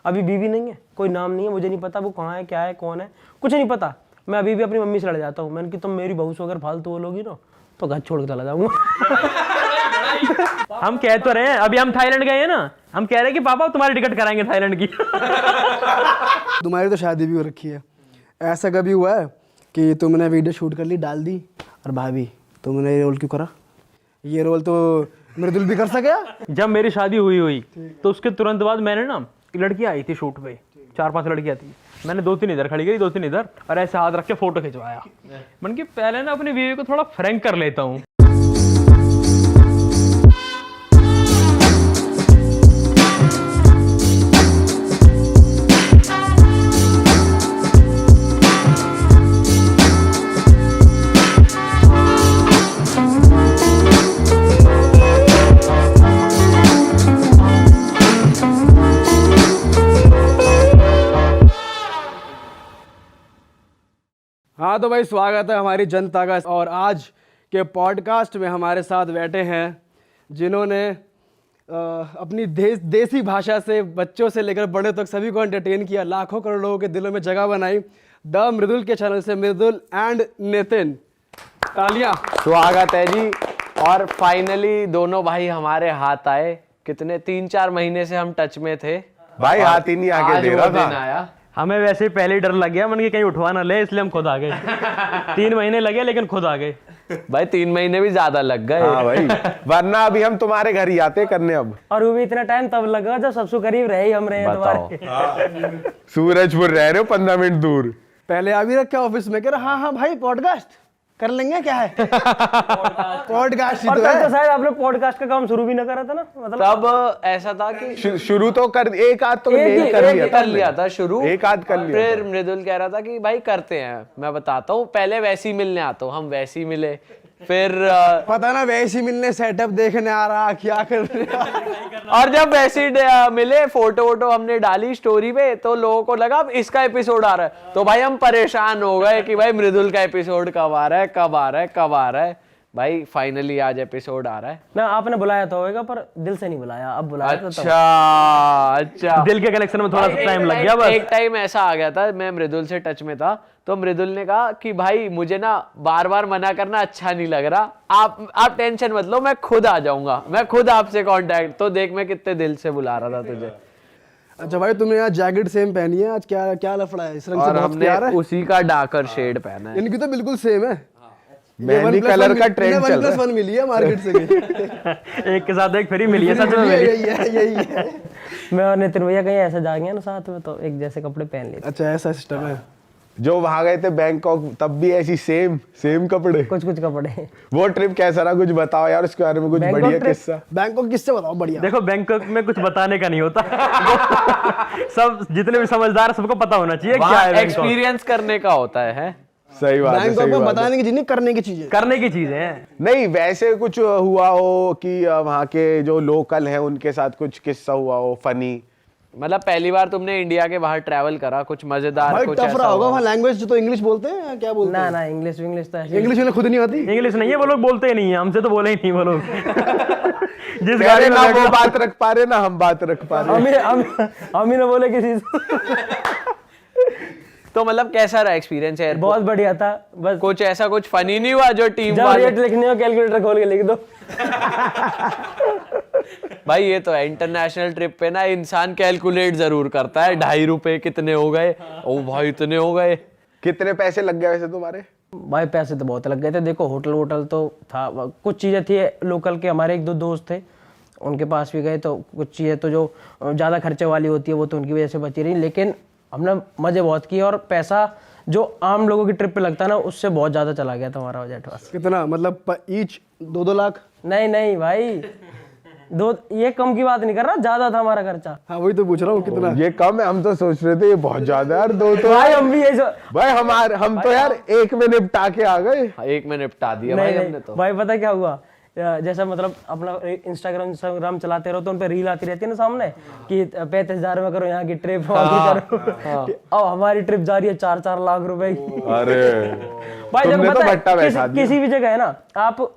अभी बीवी नहीं है, कोई नाम नहीं है, मुझे नहीं पता वो कहाँ है, क्या है, कौन है, कुछ नहीं पता। मैं अभी भी अपनी मम्मी से लड़ जाता हूँ। मैंने कि तुम मेरी बहू से अगर फालतू बोलोगी ना तो घर छोड़ के चला जाऊंगा। हम कह तो रहे हैं, अभी हम थाईलैंड गए हैं ना, हम कह रहे हैं कि पापा तुम्हारी टिकट कराएंगे थाईलैंड की। तुम्हारी तो शादी भी हो रखी है, ऐसा कभी हुआ है कि तुमने वीडियो शूट कर ली, डाल दी, और भाभी तुमने ये रोल क्यों करा? ये रोल तो मृदुल भी कर सके। जब मेरी शादी हुई तो उसके तुरंत बाद मैंने ना एक लड़की आई थी शूट पे, 4-5 लड़कियां थी, मैंने 2-3 इधर खड़ी करी, 2-3 इधर, और ऐसे हाथ रख के फोटो खिंचवाया। मन की पहले ना अपनी बीवी को थोड़ा फ्रैंक कर लेता हूँ। हाँ तो भाई स्वागत है हमारी जनता का। और आज के पॉडकास्ट में हमारे साथ बैठे हैं जिन्होंने अपनी देसी भाषा से बच्चों से लेकर बड़े तक सभी को एंटरटेन किया, लाखों करोड़ों लोगों के दिलों में जगह बनाई। द मृदुल के चैनल से मृदुल एंड नितिन, तालियां। स्वागत है जी। और फाइनली दोनों भाई हमारे हाथ आए। कितने 3-4 महीने से हम टच में थे भाई, हाथ ही नहीं आके दे रहा था। आया। हमें वैसे ही पहले ही डर लग गया, मन की कहीं उठवा ना ले, इसलिए हम खुद आ गए। 3 महीने लगे लेकिन खुद आ गए। भाई 3 महीने भी ज्यादा लग गए। हाँ भाई, वरना अभी हम तुम्हारे घर ही आते करने अब। और वो भी इतना टाइम तब लगा जब सबसे करीब रहे ही हम रहे हैं तुम्हारे। सूरजपुर रह रहे हो 15 मिनट दूर। पहले अभी रखे ऑफिस में, कह रहा हाँ हाँ भाई पॉडकास्ट कर लेंगे, क्या है पॉडकास्ट। और तब तो शायद आपने पॉडकास्ट का काम शुरू भी ना करा था ना, मतलब तब ऐसा था कि शुरू तो कर एक आध तो कर लिया था शुरू। एक आध कर लिया। फिर मृदुल कह रहा था कि भाई करते हैं, मैं बताता हूँ, पहले वैसे ही मिलने आता हूँ। हम वैसे ही मिले, फिर पता ना वैसे ही मिलने, सेटअप देखने आ रहा, क्या कर रहा। और जब वैसे ही मिले, फोटो वोटो हमने डाली स्टोरी पे, तो लोगों को लगा अब इसका एपिसोड आ रहा है। तो भाई हम परेशान हो गए कि भाई मृदुल का एपिसोड कब आ रहा है, कब आ रहा है, कब आ रहा है। भाई फाइनली आज एपिसोड आ रहा है ना। आपने बुलाया तो होगा पर दिल से नहीं बुलाया, अब बुलाया तो अच्छा दिल के कनेक्शन में थोड़ा सा टाइम लग गया। बस एक टाइम ऐसा आ गया था, मैं मृदुल से टच में था, तो मृदुल ने कहा कि भाई मुझे ना बार बार मना करना अच्छा नहीं लग रहा, आप टेंशन मत लो, मैं खुद आ जाऊंगा, मैं खुद आपसे कांटेक्ट। तो देख मैं कितने दिल से बुला रहा था तुझे। अच्छा भाई तुमने आज जैकेट सेम पहनी है, आज क्या क्या लफड़ा है? इस रंग से और बहुत हमने प्यार है। उसी का डार्कर शेड पहना है। इनकी तो बिल्कुल सेम है। मेहंदी कलर का ट्रेंड चल रहा है। 1+1 मिली है मार्केट से। एक के साथ एक फ्री मिली है, सच में मिली। यही है। मैं और नितिन भैया कहीं ऐसे जा गए ना साथ में, तो एक जैसे कपड़े पहन लिए। अच्छा ऐसा सिस्टम है। जो वहां गए थे बैंकॉक, तब भी ऐसी सेम कपड़े। कुछ कपड़े। वो ट्रिप कैसा रहा, कुछ बताओ यार उसके बारे में, कुछ बढ़िया किस्सा। बैंकॉक किससे बताओ बढ़िया। देखो बैंकॉक में कुछ बताने का नहीं होता। सब जितने भी समझदार सबको पता होना चाहिए क्या है बैंकॉक। एक्सपीरियंस करने का होता है। सही बात है। बैंकॉक में बताने की चीज नहीं, करने की चीज है। करने की चीज है। नहीं वैसे कुछ हुआ हो कि वहाँ के जो लोकल हैं उनके साथ कुछ किस्सा हुआ हो फनी। मतलब पहली बार तुमने इंडिया के बाहर ट्रैवल करा, कुछ मजेदार, भाई कुछ टफ ऐसा रहा होगा हुआ? वहाँ। लैंग्वेज तो इंग्लिश बोलते हैं, क्या बोलते हैं? ना इंग्लिश तो ऐसे इंग्लिश उन्हें खुद नहीं आती। इंग्लिश नहीं है, वो लोग बोलते ही नहीं है, हमसे तो बोले ही नहीं वो लोग। जिस गाड़ी ना वो बात रख पा रहे ना हम बात रख पा रहे। हम ही ना बोले किसी से। तो मतलब कैसा रहा एक्सपीरियंस है? बहुत बढ़िया था। बस कुछ ऐसा कुछ फनी नहीं हुआ जो टीम जब वाले? रेट लिखने हो कैलकुलेटर खोल के लिख दो। भाई ये तो है, इंटरनेशनल ट्रिप पे ना इंसान कैलकुलेट जरूर करता है। 2.5 रुपए कितने हो गए, ओ भाई इतने हो गए। कितने पैसे लग गए वैसे तुम्हारे? भाई पैसे तो बहुत लग गए थे। देखो होटल तो था, कुछ चीजें थी लोकल के, हमारे 1-2 दोस्त थे उनके पास भी गए, तो कुछ चीजें तो जो ज्यादा खर्चे वाली होती है वो तो उनकी वजह से बची रही, लेकिन हमने मजे बहुत किए। और पैसा जो आम लोगों की ट्रिप पे लगता है ना, उससे बहुत ज्यादा चला गया था हमारा बजट। बस कितना मतलब ईच 2-2 लाख? नहीं भाई, ये कम की बात नहीं कर रहा, ज्यादा था हमारा खर्चा। हाँ वही तो पूछ रहा हूँ कितना। ये कम है, हम तो सोच रहे थे ये बहुत ज्यादा यार। 2 तो भाई हम भी भाई हम तो यार 1 में निपटा के आ गए। 1 में निपटा दिया भाई हमने तो। भाई पता क्या हुआ, जैसा मतलब अपना इंस्टाग्राम चलाते रहो तो उन पे रील आती रहती है ना सामने कि 35,000 में करो यहाँ की ट्रिप, करो। अब हमारी ट्रिप जा रही है 4-4 लाख रुपए की। अरे भाई जब तुमने तो पता भट्टा है बैठा दिया। किसी भी जगह है ना, आप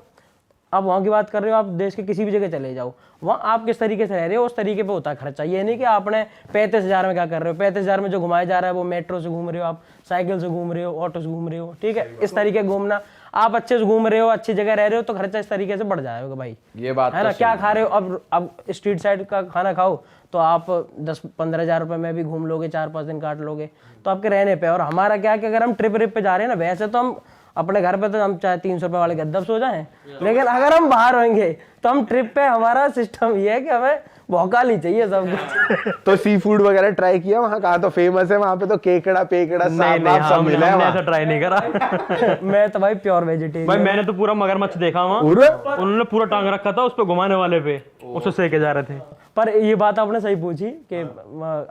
आप वहाँ की बात कर रहे हो, आप देश के किसी भी जगह चले जाओ, वहाँ आप किस तरीके से रह रहे हो उस तरीके पे होता है खर्चा। ये नहीं कि आपने 35,000 में क्या कर रहे हो, 35,000 में जो घुमाया जा रहा है वो मेट्रो से घूम रहे हो, आप साइकिल से घूम रहे हो, ऑटो से घूम रहे हो, ठीक है, इस तरीके घूमना। आप अच्छे से घूम रहे हो, अच्छी जगह रह रहे हो, तो खर्चा इस तरीके से बढ़ जाएगा भाई, ये बात है ना। क्या खा रहे हो, अब स्ट्रीट साइड का खाना खाओ तो आप 10-15 हज़ार रुपये में भी घूम लोगे, 4-5 दिन काट लोगे तो आपके रहने पे। और हमारा क्या कि अगर हम ट्रिप पे जा रहे हैं ना, वैसे तो हम अपने घर पे तो हम चाहे 300 रुपये वाले गद्दब सो जाएं, लेकिन अगर हम बाहर होंगे तो हम ट्रिप पे, हमारा सिस्टम ये है कि हमें भौकाल ही चाहिए सब कुछ। तो सी फूड वगैरह ट्राई किया वहाँ? कहाँ तो फेमस है वहाँ पे, तो केकड़ा पेकड़ा सांप वाप सब मिला है हमने वहाँ? ऐसा ट्राई नहीं करा। मैं तो भाई प्योर वेजिटेरियन। भाई मैंने तो पूरा मगरमच्छ देखा वहाँ, उन्होंने पूरा टांग रखा था उस पे घुमाने वाले पे, उससे सेके जा रहे थे। पर ये बात आपने सही पूछी कि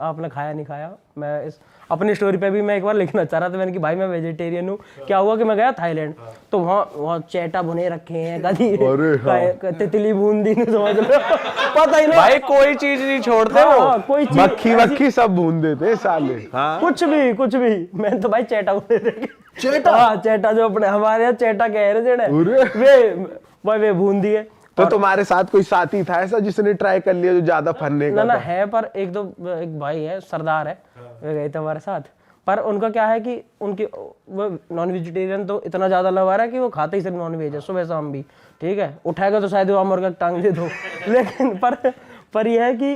आपने खाया नहीं खाया। मैं इस अपनी स्टोरी पे भी मैं एक बार लिखना चाह रहा था, मैंने कि भाई मैं वेजिटेरियन हूँ। क्या हुआ कि मैं गया थाईलैंड, तो वहाँ चेटा भुने रखे हैं, कभी तितली बूंदी, समझ लो, पता ही नहीं भाई कोई चीज नहीं छोड़ते वो। कोई चीज मक्खी वक्खी सब भून देते साले। हाँ कुछ भी। मैंने तो भाई चेटा भुने देखे। चेटा जो अपने हमारे यहाँ चेटा कह रहे थे वे भून दिए। तो तुम्हारे साथ कोई साथी था ऐसा जिसने ट्राई कर लिया जो ज्यादा फनने का? ना है, पर एक भाई है, सरदार है, वे गए थे हमारे साथ। पर उनका क्या है कि उनके वो नॉन वेजिटेरियन तो इतना ज्यादा लगा रहा है कि वो खाते ही सिर्फ नॉन वेज है, सुबह शाम भी, ठीक है। उठाएगा तो शायद वो मुर्गा टांग दे दो। लेकिन पर यह है कि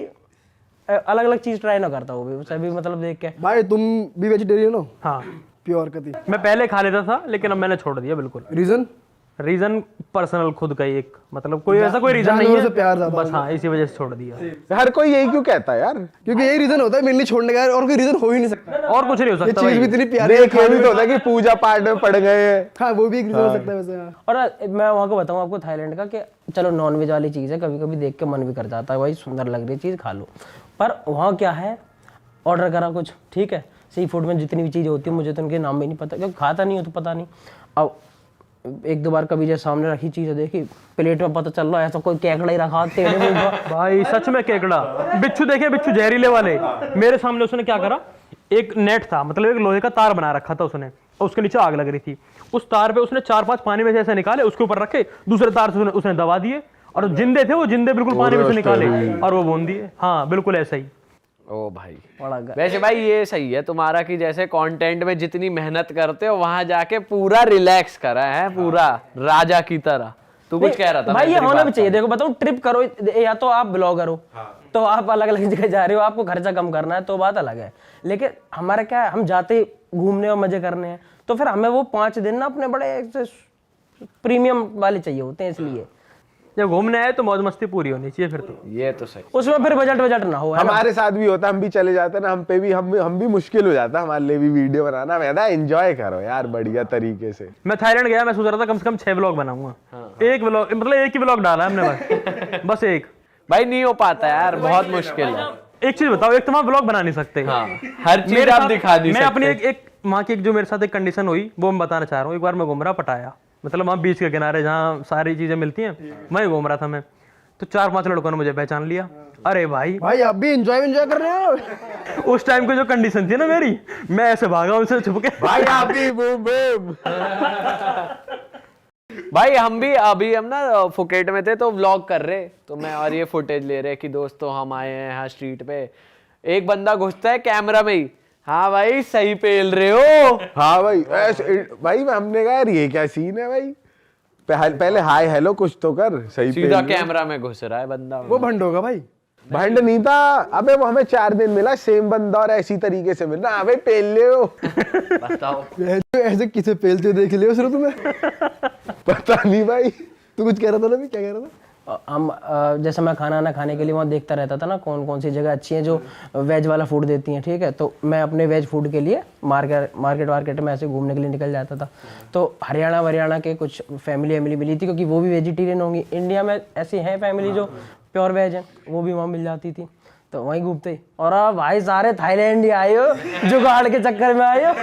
अलग अलग चीज ट्राई ना करता वो भी, सभी मतलब देख के। भाई तुम भी वेजिटेरियन हो? हाँ, प्योर कति? मैं पहले खा लेता था लेकिन अब मैंने छोड़ दिया बिल्कुल। रीजन पर्सनल खुद का ही एक, मतलब कोई ऐसा कोई रीजन नहीं है, प्यार ज्यादा बस हाँ इसी वजह से छोड़ दिया। हर कोई यही क्यों कहता है यार? क्योंकि यही रीजन होता है मेनली छोड़ने का, और कोई रीजन हो ही नहीं सकता। और कुछ नहीं हो ये सकता चीज भाई। भी इतनी प्यारी है, देख ये भी तो होता है कि पूजा पाठ में पड़ गए हैं। हाँ वो भी एक रीजन हो सकता है वैसे। हाँ। और मैं वहाँ को बताऊँ आपको थाईलैंड का कि चलो नॉन वेज वाली चीज़ है, कभी कभी देख के मन भी कर जाता है भाई, सुंदर लग रही चीज़ खा लो। पर वहाँ क्या है, ऑर्डर करा कुछ, ठीक है, सी फूड में जितनी भी चीज़ें होती है मुझे तो उनके नाम भी नहीं पता, क्योंकि खाता नहीं हो तो पता नहीं। अब 1-2 बार कभी जैसे सामने रखी चीज़ देखी, प्लेट में पता चल रहा है ऐसा कोई केकड़ा ही रखा टेढ़े मुंह का। भाई सच में केकड़ा, बिच्छू देखे, बिच्छू जहरीले वाले। मेरे सामने उसने क्या करा, एक नेट था, मतलब एक लोहे का तार बना रखा था उसने, और उसके नीचे आग लग रही थी। उस तार पे उसने 4-5 पानी में से ऐसे निकाले, उसके ऊपर रखे, दूसरे तार से उसने दबा दिए, और जिंदे थे वो जिंदे बिल्कुल पानी में से निकाले और वो भून दिए। हाँ बिल्कुल ऐसा ही। ओ भाई बड़ा वैसे भाई ये सही है तुम्हारा कि जैसे कंटेंट में जितनी मेहनत करते हो वहां जाके पूरा रिलैक्स करा है, पूरा राजा की तरह। तू कुछ कह रहा था भाई, ये होना भी चाहिए। देखो बताऊं, ट्रिप करो या तो आप ब्लॉगर हो, तो आप अलग अलग जगह जा रहे हो, आपको खर्चा कम करना है तो बात अलग है। लेकिन हमारा क्या है, हम जाते घूमने और मजे करने हैं, तो फिर हमें वो 5 दिन ना अपने बड़े प्रीमियम वाले चाहिए होते हैं। इसलिए जब घूमने आए तो मौज मस्ती पूरी होनी चाहिए फिर तो। ये तो सही। उसमें फिर बजट ना हो, है ना? हमारे साथ भी होता है, हम भी चले जाते हैं ना, हम भी मुश्किल हो जाता है हमारे लिए भी वीडियो बनाना। मैं एंजॉय करो यार बढ़िया तरीके से। मैं थाईलैंड गया, मैं सोच रहा था कम से कम 6 व्लॉग बनाऊंगा। एक व्लॉग मतलब एक ही व्लॉग डाला है हमने बस एक। भाई नहीं हो पाता यार, बहुत मुश्किल है। एक चीज बताओ, एक तो वहाँ व्लॉग बना नहीं सकते। हाँ, हर चीज आप दिखा नहीं मैं सकते। अपनी एक वहाँ की जो मेरे साथ एक कंडीशन हुई वो मैं बताना चाह रहा हूँ। एक बार मैं घूम रहा पटाया, मतलब वहाँ बीच के किनारे जहाँ सारी चीजें मिलती हैं, वहीं घूम रहा था मैं, तो 4-5 लड़कों ने मुझे पहचान लिया। अरे भाई आप भी एंजॉय कर रहे हो? उस टाइम की जो कंडीशन थी ना मेरी, मैं ऐसे भागा उनसे छुप के। भाई आप भी बूम बूम। भाई हम ना फुकेट में थे तो व्लॉग कर रहे, तो मैं और ये फुटेज ले रहे कि दोस्तों हम आए हैं यहाँ स्ट्रीट पे। एक बंदा घुसता है कैमरा में ही, हाँ भाई सही पेल रहे हो। हाँ भाई ऐसे भाई हमने कहा यार ये क्या सीन है भाई, पहले हाय हेलो कुछ तो कर। सही सीधा कैमरा में घुस रहा है बंदा। वो भंड होगा भाई। भंड नहीं था, अबे वो हमें 4 दिन मिला सेम बंदा और ऐसी तरीके से मिलना। हाँ भाई पेल ले हो। बताओ ऐसे किसे पेलते देख लियो सिर्फ तुम्हें? पता नहीं भाई। तू कुछ कह रहा था ना, भी क्या कह रहा था? हम जैसे मैं खाना ना खाने के लिए वहाँ देखता रहता था ना कौन कौन सी जगह अच्छी है जो वेज वाला फूड देती हैं, ठीक है। तो मैं अपने वेज फूड के लिए मार्केट में ऐसे घूमने के लिए निकल जाता था। तो हरियाणा के कुछ फैमिली मिली थी, क्योंकि वो भी वेजिटेरियन होंगी। इंडिया में ऐसी हैं फैमिली जो प्योर वेज है, वो भी वहाँ मिल जाती थी। तो वहीं घूमते, और भाई सारे थाईलैंड ही आए हो, जुगाड़ के चक्कर में आए हो।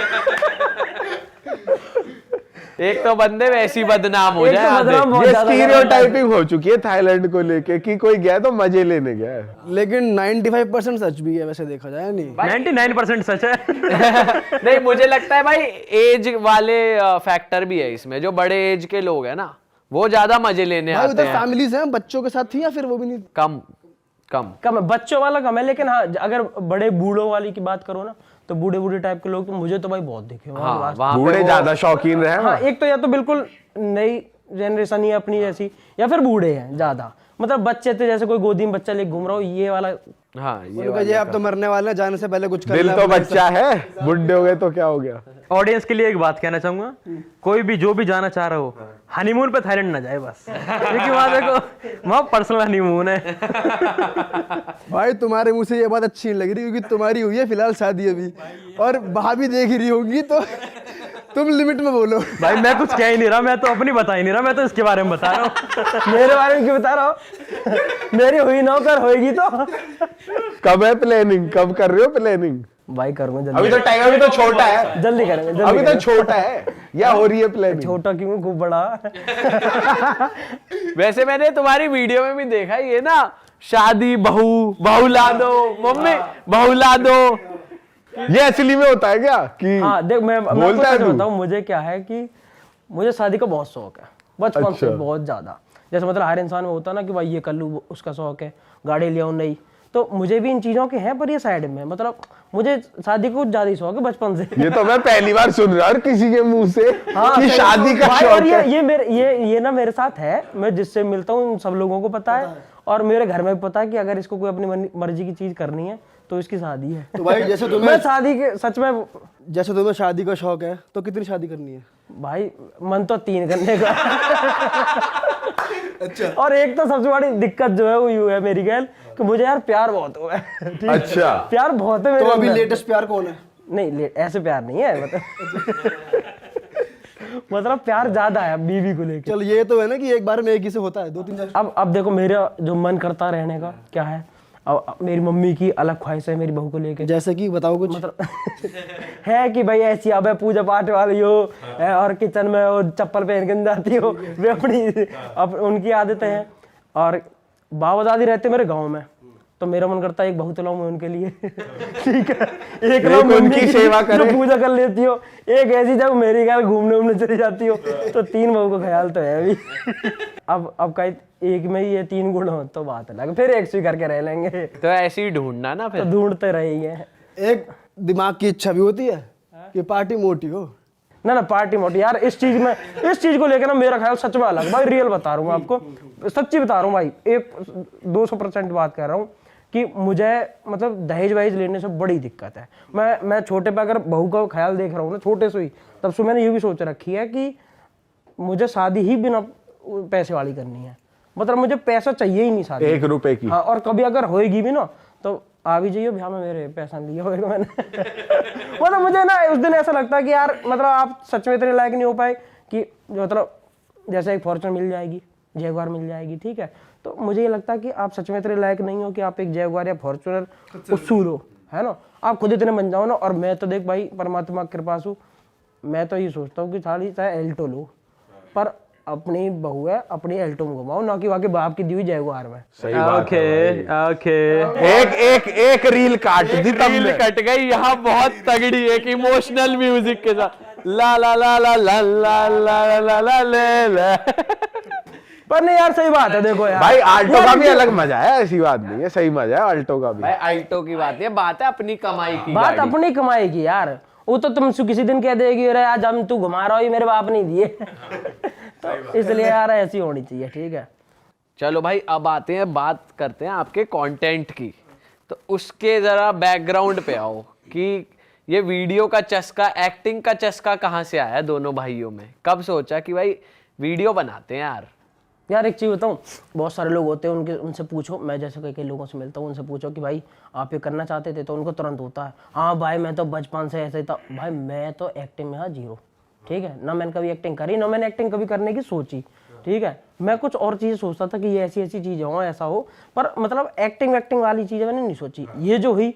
एक तो बंदे वैसी बदनाम हो जाए। ये स्टीरियोटाइपिंग हो चुकी है थाईलैंड को लेके कि कोई गया तो मजे लेने गया है। लेकिन 95% सच भी है वैसे देखा जाए। नहीं 99% सच है। नहीं मुझे लगता है भाई एज वाले फैक्टर भी है इसमें। जो बड़े एज के लोग हैं ना वो ज्यादा मजे लेने भाई आते उधर हैं। फैमिलीज हैं, बच्चों के साथ थी या फिर वो भी नहीं? कम कम कम है, बच्चों वाला कम है, लेकिन हाँ अगर बड़े बूढ़ों वाली की बात करो ना, तो बूढ़े बूढ़े टाइप के लोग तो मुझे तो भाई बहुत दिखे वहाँ हाँ वास्तव- वहाँ पे बूढ़े वो- ज्यादा शौकीन रहे हाँ, एक तो या तो बिल्कुल नई जनरेशन ही है अपनी जैसी, या फिर बूढ़े हैं ज्यादा, मतलब बच्चे थे जैसे कोई गोदी में बच्चा लेके घूम रहा हो, ये वाला। हाँ ये उनका ये आप तो मरने वाले हैं, जाने से पहले कुछ दिल करना तो है। बच्चा है, बुढ़े हो गए तो क्या हो गया। ऑडियंस के लिए एक बात कहना चाहूंगा, कोई भी जो भी जाना चाह रहा हो हनीमून पे थाईलैंड ना जाए बस, क्योंकि वहां देखो वहां पर्सनल हनीमून है। भाई तुम्हारे मुंह से ये बात अच्छी नहीं लग रही, क्योंकि तुम्हारी हुई है फिलहाल शादी अभी, और भाभी देख ही रही होगी, तो तुम लिमिट में बोलो। भाई मैं कुछ कह ही नहीं रहा, मैं तो अपनी बता ही नहीं रहा, मैं तो इसके बारे में बता रहा हूँ। मेरे बारे में क्यों बता रहा हो? मेरी हुई ना कर होएगी तो कब है प्लानिंग, कब कर रहे हो प्लानिंग? भाई करूंगा अभी जल्दी, तो टाइगर भी तो छोटा है, जल्दी करेंगे, जल्दी अभी तो करेंगे। छोटा है, या हो रही है प्लानिंग? छोटा क्यों, खूब बड़ा। वैसे मैंने तुम्हारी वीडियो में भी देखा ये ना, शादी बहू ला दो, मम्मी बहू ला दो। ये असली में होता है क्या कि हाँ देख, मैं बोलता है आपको तू? बताऊं, मुझे क्या है कि मुझे शादी का बहुत शौक है बचपन से, अच्छा। बहुत ज्यादा। जैसे मतलब हर इंसान में होता है ना कि भाई ये कर लूँ, उसका शौक है, गाड़ी ले आऊं, नहीं, तो मुझे भी इन चीजों के हैं, पर ये साइड में, मतलब मुझे शादी का कुछ ज्यादा ही शौक है बचपन से। ये तो मैं पहली बार सुन रहा हूँ किसी के मुंह से हाँ, कि सही- शादी का भाई, शौक और है। ये मेरे ये ना मेरे साथ है, मैं जिससे मिलता हूँ उन सब लोगों को पता है, और मेरे घर में भी पता है कि अगर इसको कोई अपनी मर्जी की चीज करनी है तो इसकी शादी है। तो भाई जैसे मैं तुम्हें शादी के सच में जैसे तुम्हें शादी का शौक है, तो कितनी शादी करनी है? भाई मन तो 3 करने का। अच्छा। और एक तो सबसे बड़ी दिक्कत जो है वो यूं है मेरी गैल, कि मुझे यार प्यार बहुत हुआ है। ठीक है? अच्छा। प्यार बहुत है मेरे तो अभी अंदर। लेटेस्ट प्यार कौन है? नहीं ऐसे प्यार नहीं है, मतलब प्यार ज्यादा है बीवी को लेकर। चल ये तो है ना कि एक बार में एक ही से होता है, 2-3 चार। अब देखो मेरा जो मन करता रहने का क्या है, अब मेरी मम्मी की अलग ख्वाहिश है मेरी बहू को लेके, जैसे कि बताओ कुछ। मतलब है कि भाई ऐसी अब पूजा पाठ वाली हो, और किचन में वो चप्पल पहन के जाती हो, वे अपनी अब उनकी आदतें हैं, और बाबा दादी रहते मेरे गांव में, तो मेरा मन करता है एक बहू तो लाऊं मैं उनके लिए। ठीक है, एक लाऊं उनकी मम्मी की सेवा जो करे। पूजा कर लेती हो, एक ऐसी जब मेरी घर घूमने चली जाती हो, तो 3 बहू का ख्याल तो है अभी। अब कहीं एक में ही ये 3 गुण हो तो बात अलग, फिर एक स्वीकार के रह लेंगे, तो ऐसे ही ढूंढना ना तो फिर। ढूंढते रहेंगे। एक दिमाग की इच्छा भी होती है कि पार्टी मोटी हो। ना पार्टी मोटी यार, इस चीज को लेकर ना मेरा ख्याल सच में अलग, भाई रियल बता रहा हूँ आपको, सच्ची बता रहा हूँ भाई, 200% बात कर रहा हूँ कि मुझे मतलब दहेज वहेज लेने से बड़ी दिक्कत है। मैं छोटे पे अगर बहू का ख्याल देख रहा हूँ ना, छोटे से ही, तब से मैंने ये भी सोच रखी है कि मुझे शादी ही बिना पैसे वाली करनी है, मतलब मुझे पैसा चाहिए ही नहीं शादी। 1 रुपए की। हाँ, और कभी अगर होएगी भी ना तो आ भी जाइए भैया, में मेरे पैसा लिया होगा मैंने। मतलब मुझे ना उस दिन ऐसा लगता है कि यार मतलब आप सच में इतने लायक नहीं हो पाए कि मतलब जैसे एक फॉर्च्यूनर मिल जाएगी, जैगुआर मिल जाएगी, ठीक है, तो मुझे ये लगता है कि आप सच में इतने लायक नहीं हो कि आप एक जैगुआर या फॉर्च्यूनर उसूल हो, है ना, आप खुद इतने बन जाओ ना। और मैं तो देख भाई परमात्मा के कृपा से, मैं तो ये सोचता हूँ कि चाहे एल्टो लो, पर अपनी बहू है, अपनी एल्टो में घुमाओ, ना कि वाकई बाप की दी हुई जैगुआर में। सही बात है ओके एक रील काट दी तब रील में। कट गई यहाँ बहुत तगड़ी, एक इमोशनल म्यूजिक के साथ, ला ला ला ला ला ला ला ला ला ले ले। पर नहीं यार सही बात है, देखो यार भाई आल्टो यार का भी ये- अलग मजा है, ऐसी बात नहीं है, सही मजा है आल्टो का भी। भाई अल्टो की बात है अपनी कमाई की बात गाड़ी। अपनी कमाई की यार, वो तो तुम किसी दिन कह देगी अरे आज हम तू घुमा रहा हो, ये मेरे बाप नहीं दिए। तो इसलिए यार ऐसी होनी चाहिए, ठीक है। चलो भाई अब आते हैं, बात करते हैं आपके कंटेंट की, तो उसके जरा बैकग्राउंड पे आओ कि ये वीडियो का चस्का, एक्टिंग का चस्का कहाँ से आया दोनों भाइयों में, कब सोचा कि भाई वीडियो बनाते हैं यार? यार एक चीज़ बताऊँ, बहुत सारे लोग होते हैं, उनसे पूछो, मैं जैसे कई लोगों से मिलता हूँ, उनसे पूछो कि भाई आप ये करना चाहते थे, तो उनको तुरंत होता है हाँ भाई मैं तो बचपन से ऐसे ही था। भाई मैं तो एक्टिंग में था 0, ठीक है ना, मैंने कभी एक्टिंग करी ना मैंने एक्टिंग कभी करने की सोची, ठीक है। मैं कुछ और चीज़ें सोचता था कि ये ऐसी चीज़ें हो, ऐसा हो, पर मतलब एक्टिंग वाली चीज़ें मैंने नहीं सोची। ये जो हुई,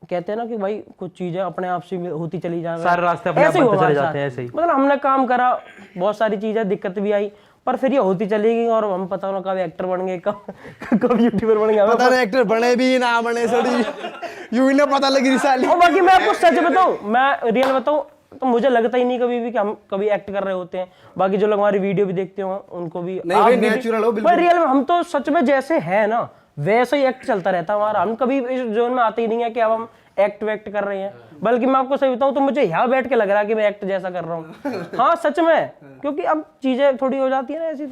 कहते हैं ना कि भाई कुछ चीजें अपने आप से होती चली जाए, सारे रास्ते अपने आप ऐसे ही बनते हुआ चले हमारे जाते हैं, साथ। ऐसे ही। मतलब हमने काम करा, बहुत सारी चीजें दिक्कत भी आई, पर फिर ये होती चली गई, और हम पता ना कब एक्टर बन गए, कब यूट्यूबर बन गए, पता नहीं एक्टर बने भी ना बने, सड़ी यूं ही ना पता लगी साली। और बाकी मैं आपको सच बताऊं, मैं रियल बताऊं, तो मुझे लगता ही नहीं कभी भी कि हम कभी एक्ट कर रहे होते हैं। बाकी जो लोग हमारी वीडियो भी देखते हो उनको भी नहीं भाई, natural हो बिल्कुल। रियल में हम तो सच में जैसे है ना वैसे ही एक्ट चलता रहता है हमारा। हम कभी इस जोन में आते ही नहीं है कि अब हम एक्ट वैक्ट कर रहे हैं, बल्कि मैं आपको सही बताऊं तो मुझे यहाँ बैठ के लग रहा है कि मैं एक्ट जैसा कर रहा हूँ। हाँ सच में, क्योंकि अब चीजें थोड़ी हो जाती है ना ऐसी।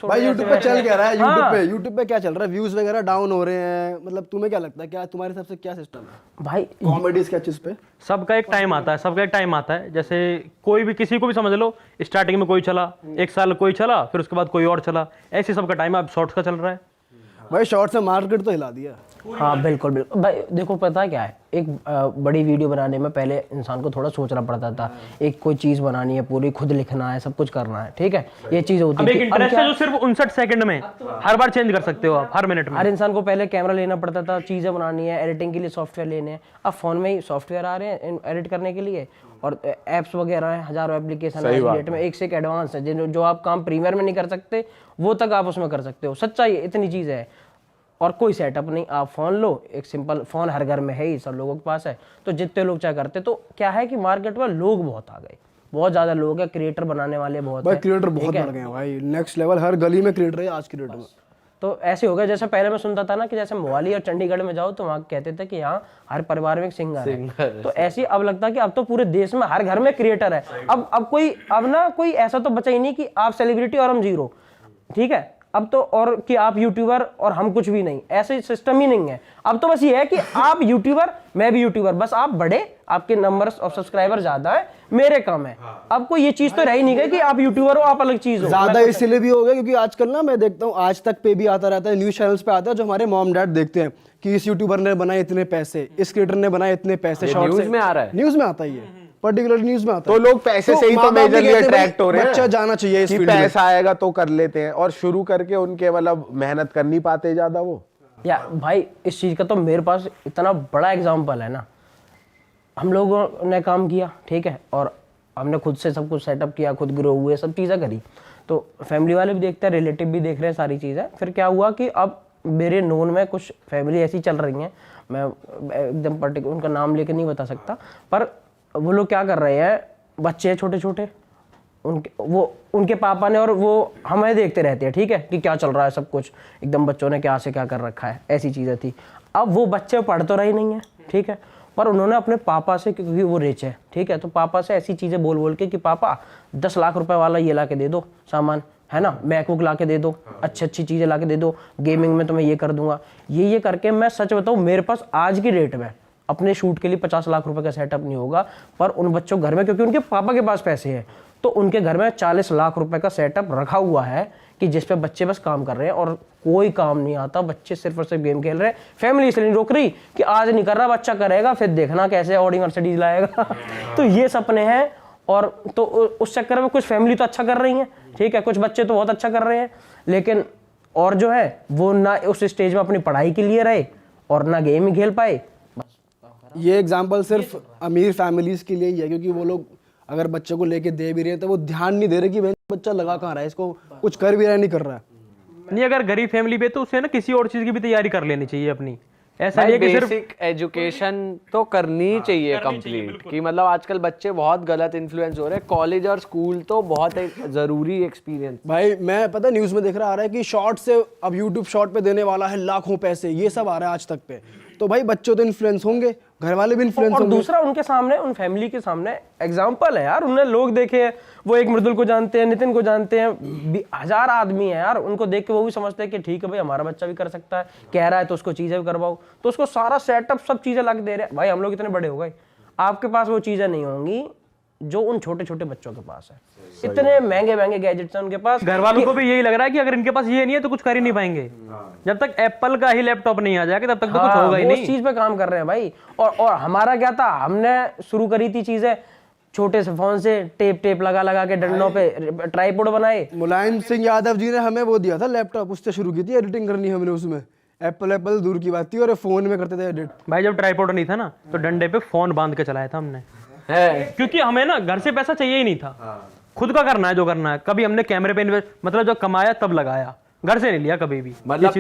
तो भाई यूट्यूब पे चल क्या रहा है? यूट्यूब पे क्या चल रहा है? व्यूज वगैरह डाउन हो रहे हैं, मतलब तुम्हें क्या लगता है, क्या तुम्हारे हिसाब से क्या सिस्टम है भाई कॉमेडी स्केचेस पे? सबका एक टाइम आता है, सबका एक टाइम आता है। जैसे कोई भी किसी को भी समझ लो, स्टार्टिंग में कोई चला, एक साल कोई चला, फिर उसके बाद कोई और चला, ऐसे सबका टाइम अब शॉर्ट्स का चल रहा है। भाई शॉर्ट्स ने मार्केट तो हिला दिया। हाँ बिल्कुल बिल्कुल भाई। देखो पता है क्या है, एक बड़ी वीडियो बनाने में पहले इंसान को थोड़ा सोचना पड़ता था। एक कोई चीज बनानी है, पूरी खुद लिखना है, सब कुछ करना है, ठीक है, ये चीज होती अब थी। एक इंटरेस्ट है जो सिर्फ 59 सेकंड में हर बार चेंज कर सकते हो आप, हर मिनट में। हर इंसान को पहले कैमरा लेना पड़ता था, चीजें बनानी है, एडिटिंग के लिए सॉफ्टवेयर लेने हैं। अब फोन में ही सॉफ्टवेयर आ रहे हैं एडिट करने के लिए, और एप्स वगैरह हैं, हजारों एप्लीकेशन है डेट में, एक से एक एडवांस है। जो आप काम प्रीमियर में नहीं कर सकते वो तक आप उसमें कर सकते हो। सच्चाई इतनी चीज है, और कोई सेटअप नहीं। आप फोन लो, एक सिंपल फोन हर घर में है ही, सब लोगों के पास है, तो जितने लोग चाहे करते। तो क्या है कि मार्केट में लोग बहुत आ गए, बहुत ज्यादा लोग हैं, क्रिएटर बनाने वाले बहुत भाई हैं। क्रिएटर बहुत बढ़ गए हैं भाई, नेक्स्ट लेवल, हर गली में क्रिएटर है आज की डेट में। तो ऐसे हो गया, जैसे पहले मैं सुनता था ना कि जैसे मोहाली और चंडीगढ़ में जाओ तो वहाँ कहते थे कि यहाँ हर परिवार में एक सिंगर है। तो ऐसे अब लगता है कि अब तो पूरे देश में हर घर में क्रिएटर है। अब ना कोई ऐसा तो बचा ही नहीं कि आप सेलिब्रिटी और हम जीरो, ठीक है। अब तो और कि आप यूट्यूबर और हम कुछ भी नहीं, ऐसे सिस्टम ही नहीं है। अब तो बस ये है कि आप यूट्यूबर, मैं भी यूट्यूबर, बस आप बड़े, आपके नंबर्स और सब्सक्राइबर ज्यादा है, मेरे कम है। अब कोई ये चीज तो रह ही नहीं गई कि आप यूट्यूबर हो, आप अलग चीज हो। ज्यादा इसलिए भी हो गया क्योंकि आजकल ना मैं देखता हूँ आज तक पे भी आता रहता है, न्यूज चैनल्स पे आता है, जो हमारे मॉम डैड देखते हैं कि इस यूट्यूबर ने बनाए इतने पैसे, इस क्रिएटर ने बनाए इतने पैसे। शॉर्ट न्यूज में आ रहा है, न्यूज में आता ही है, पर्टिकुलर न्यूज में आता तो है। लोग पैसे से ही तो मेजरली अट्रैक्ट हो रहे हैं। बच्चा जाना चाहिए इस कि फील्ड में। पैसा आएगा तो कर लेते हैं, और शुरू करके उनके मतलब मेहनत कर नहीं पाते ज्यादा वो। या भाई इस चीज का तो मेरे पास इतना बड़ा एग्जांपल है ना। हम लोगों ने काम किया, ठीक है, और हमने खुद से सब कुछ सेटअप किया, खुद ग्रो हुए, सब चीज़ें करी। तो फैमिली वाले भी देखते हैं, रिलेटिव भी देख रहे हैं सारी चीज़ें। फिर क्या हुआ कि अब मेरे नोन में कुछ फैमिली ऐसी चल रही हैं, मैं एकदम पर्टिकुलर उनका नाम लेके नहीं बता सकता, पर वो लोग क्या कर रहे हैं, बच्चे छोटे छोटे, उनके पापा ने और वो हमें देखते रहते हैं, ठीक है, कि क्या चल रहा है सब कुछ, एकदम बच्चों ने क्या से क्या कर रखा है, ऐसी चीज़ें थी। अब वो बच्चे पढ़ तो रहे नहीं है, ठीक है, पर उन्होंने अपने पापा से, क्योंकि वो रिच है, ठीक है, तो पापा से ऐसी चीज़ें बोल बोल के कि पापा 10 लाख रुपए वाला ये ला के दे दो सामान, है ना, मैकबुक ला के दे दो, अच्छी अच्छी चीज़ें ला के दे दो, गेमिंग में तो मैं ये कर दूंगा, ये करके मैं सच बताऊँ मेरे पास आज की डेट में अपने शूट के लिए 50 लाख रुपए का सेटअप नहीं होगा, पर उन बच्चों घर में, क्योंकि उनके पापा के पास पैसे हैं, तो उनके घर में 40 लाख रुपए का सेटअप रखा हुआ है कि जिस पे बच्चे बस काम कर रहे हैं और कोई काम नहीं आता, बच्चे सिर्फ और सिर्फ गेम खेल रहे हैं। फैमिली इसलिए नहीं रोक रही कि आज नहीं कर रहा, बच्चा करेगा, फिर देखना कैसे ऑडी मर्सिडीज लाएगा। तो ये सपने हैं, और तो उस चक्कर में कुछ फैमिली तो अच्छा कर रही है, ठीक है, कुछ बच्चे तो बहुत अच्छा कर रहे हैं, लेकिन और जो है वो ना उस स्टेज में अपनी पढ़ाई के लिए रहे और ना गेम ही खेल पाए। ये एग्जाम्पल सिर्फ अमीर फैमिलीज के लिए ही है, क्योंकि वो लोग अगर बच्चे को लेके दे भी रहे हैं तो वो ध्यान नहीं दे रहे कि बच्चा लगा कहाँ रहा है, इसको कुछ कर भी रहा है, नहीं कर रहा है। नहीं, अगर गरीब फैमिली पे तो उसे ना किसी और चीज की भी तैयारी कर लेनी चाहिए अपनी। ऐसा नहीं है कि सिर्फ बेसिक एजुकेशन तो करनी चाहिए कंप्लीट, कि मतलब आजकल बच्चे बहुत गलत इन्फ्लुएंस हो रहे हैं। कॉलेज और स्कूल तो बहुत एक जरूरी एक्सपीरियंस। भाई मैं पता न्यूज में देख रहा आ रहा है कि शॉर्ट से अब यूट्यूब शॉर्ट पे देने वाला है लाखों पैसे, ये सब आ रहा है आज तक पे। तो भाई बच्चे तो इन्फ्लुएंस होंगे, घर वाले भी इन्फ्लुएंस और होंगे। दूसरा उनके सामने, उन फैमिली के सामने एग्जाम्पल है यार, उन्हें लोग देखे हैं, वो एक मृदुल को जानते हैं, नितिन को जानते हैं, 1000 आदमी है यार, उनको देख के वो भी समझते हैं कि ठीक है भाई हमारा बच्चा भी कर सकता है, कह रहा है तो उसको चीजें भी करवाओ, तो उसको सारा सेटअप सब चीजें ला के दे रहे हैं। भाई हम लोग इतने बड़े हो गए, आपके पास वो चीजें नहीं होंगी जो उन छोटे छोटे बच्चों के पास है। इतने महंगे महंगे गैजेट्स हैं उनके पास। घर वालों को भी यही लग रहा है कि अगर इनके पास ये नहीं है तो कुछ कर ही नहीं पाएंगे। जब तक एप्पल का ही लैपटॉप नहीं आ जाएगा तब तक तो कुछ होगा ही वो नहीं। उस चीज पे काम कर रहे हैं भाई। और हमारा क्या था, हमने शुरू करी थी चीजें छोटे से फोन से, टेप लगा लगा के डंडों पे ट्राइपॉड बनाए। मुलायम सिंह यादव जी ने हमें वो दिया था लैपटॉप, उससे शुरू की थी एडिटिंग करनी हमने उसमें। एप्पल दूर की बात थी, और फोन में करते थे एडिट। भाई जब ट्राइपॉड नहीं था ना तो डंडे पे फोन बांध के चलाया था हमने, क्योंकि हमें ना घर से पैसा चाहिए ही नहीं था, खुद का करना है जो करना है। कभी हमने कैमरे पे इन्वेस्ट, मतलब जब कमाया तब लगाया, घर से नहीं लिया कभी भी। मतलब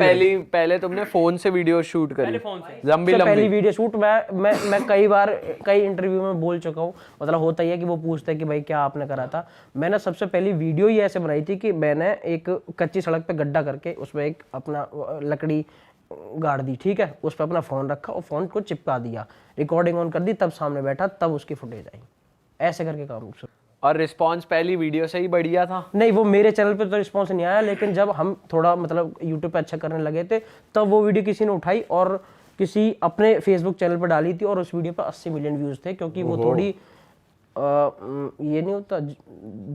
पहले तुमने फोन से वीडियो शूट करी? लंबी सबसे पहली लंबी वीडियो शूट मैं कई बार कई इंटरव्यू में बोल चुका हूँ। मतलब होता ही है कि वो पूछते हैं कि भाई क्या आपने करा था। मैंने सबसे पहली वीडियो ही ऐसे बनाई थी कि मैंने एक कच्ची सड़क पे गड्ढा करके उसमें एक अपना लकड़ी गाड़ दी, ठीक है, उस पर अपना फ़ोन रखा और फ़ोन को चिपका दिया, रिकॉर्डिंग ऑन कर दी, तब सामने बैठा, तब उसकी फुटेज आई। ऐसे करके काम शुरू। और रिस्पांस पहली वीडियो से ही बढ़िया था? नहीं, वो मेरे चैनल पे तो रिस्पॉन्स नहीं आया, लेकिन जब हम थोड़ा मतलब यूट्यूब पे अच्छा करने लगे थे तब वो वीडियो किसी ने उठाई और किसी अपने फेसबुक चैनल पे डाली थी और उस वीडियो पे 80 मिलियन व्यूज़ थे, क्योंकि वो थोड़ी ये नहीं होता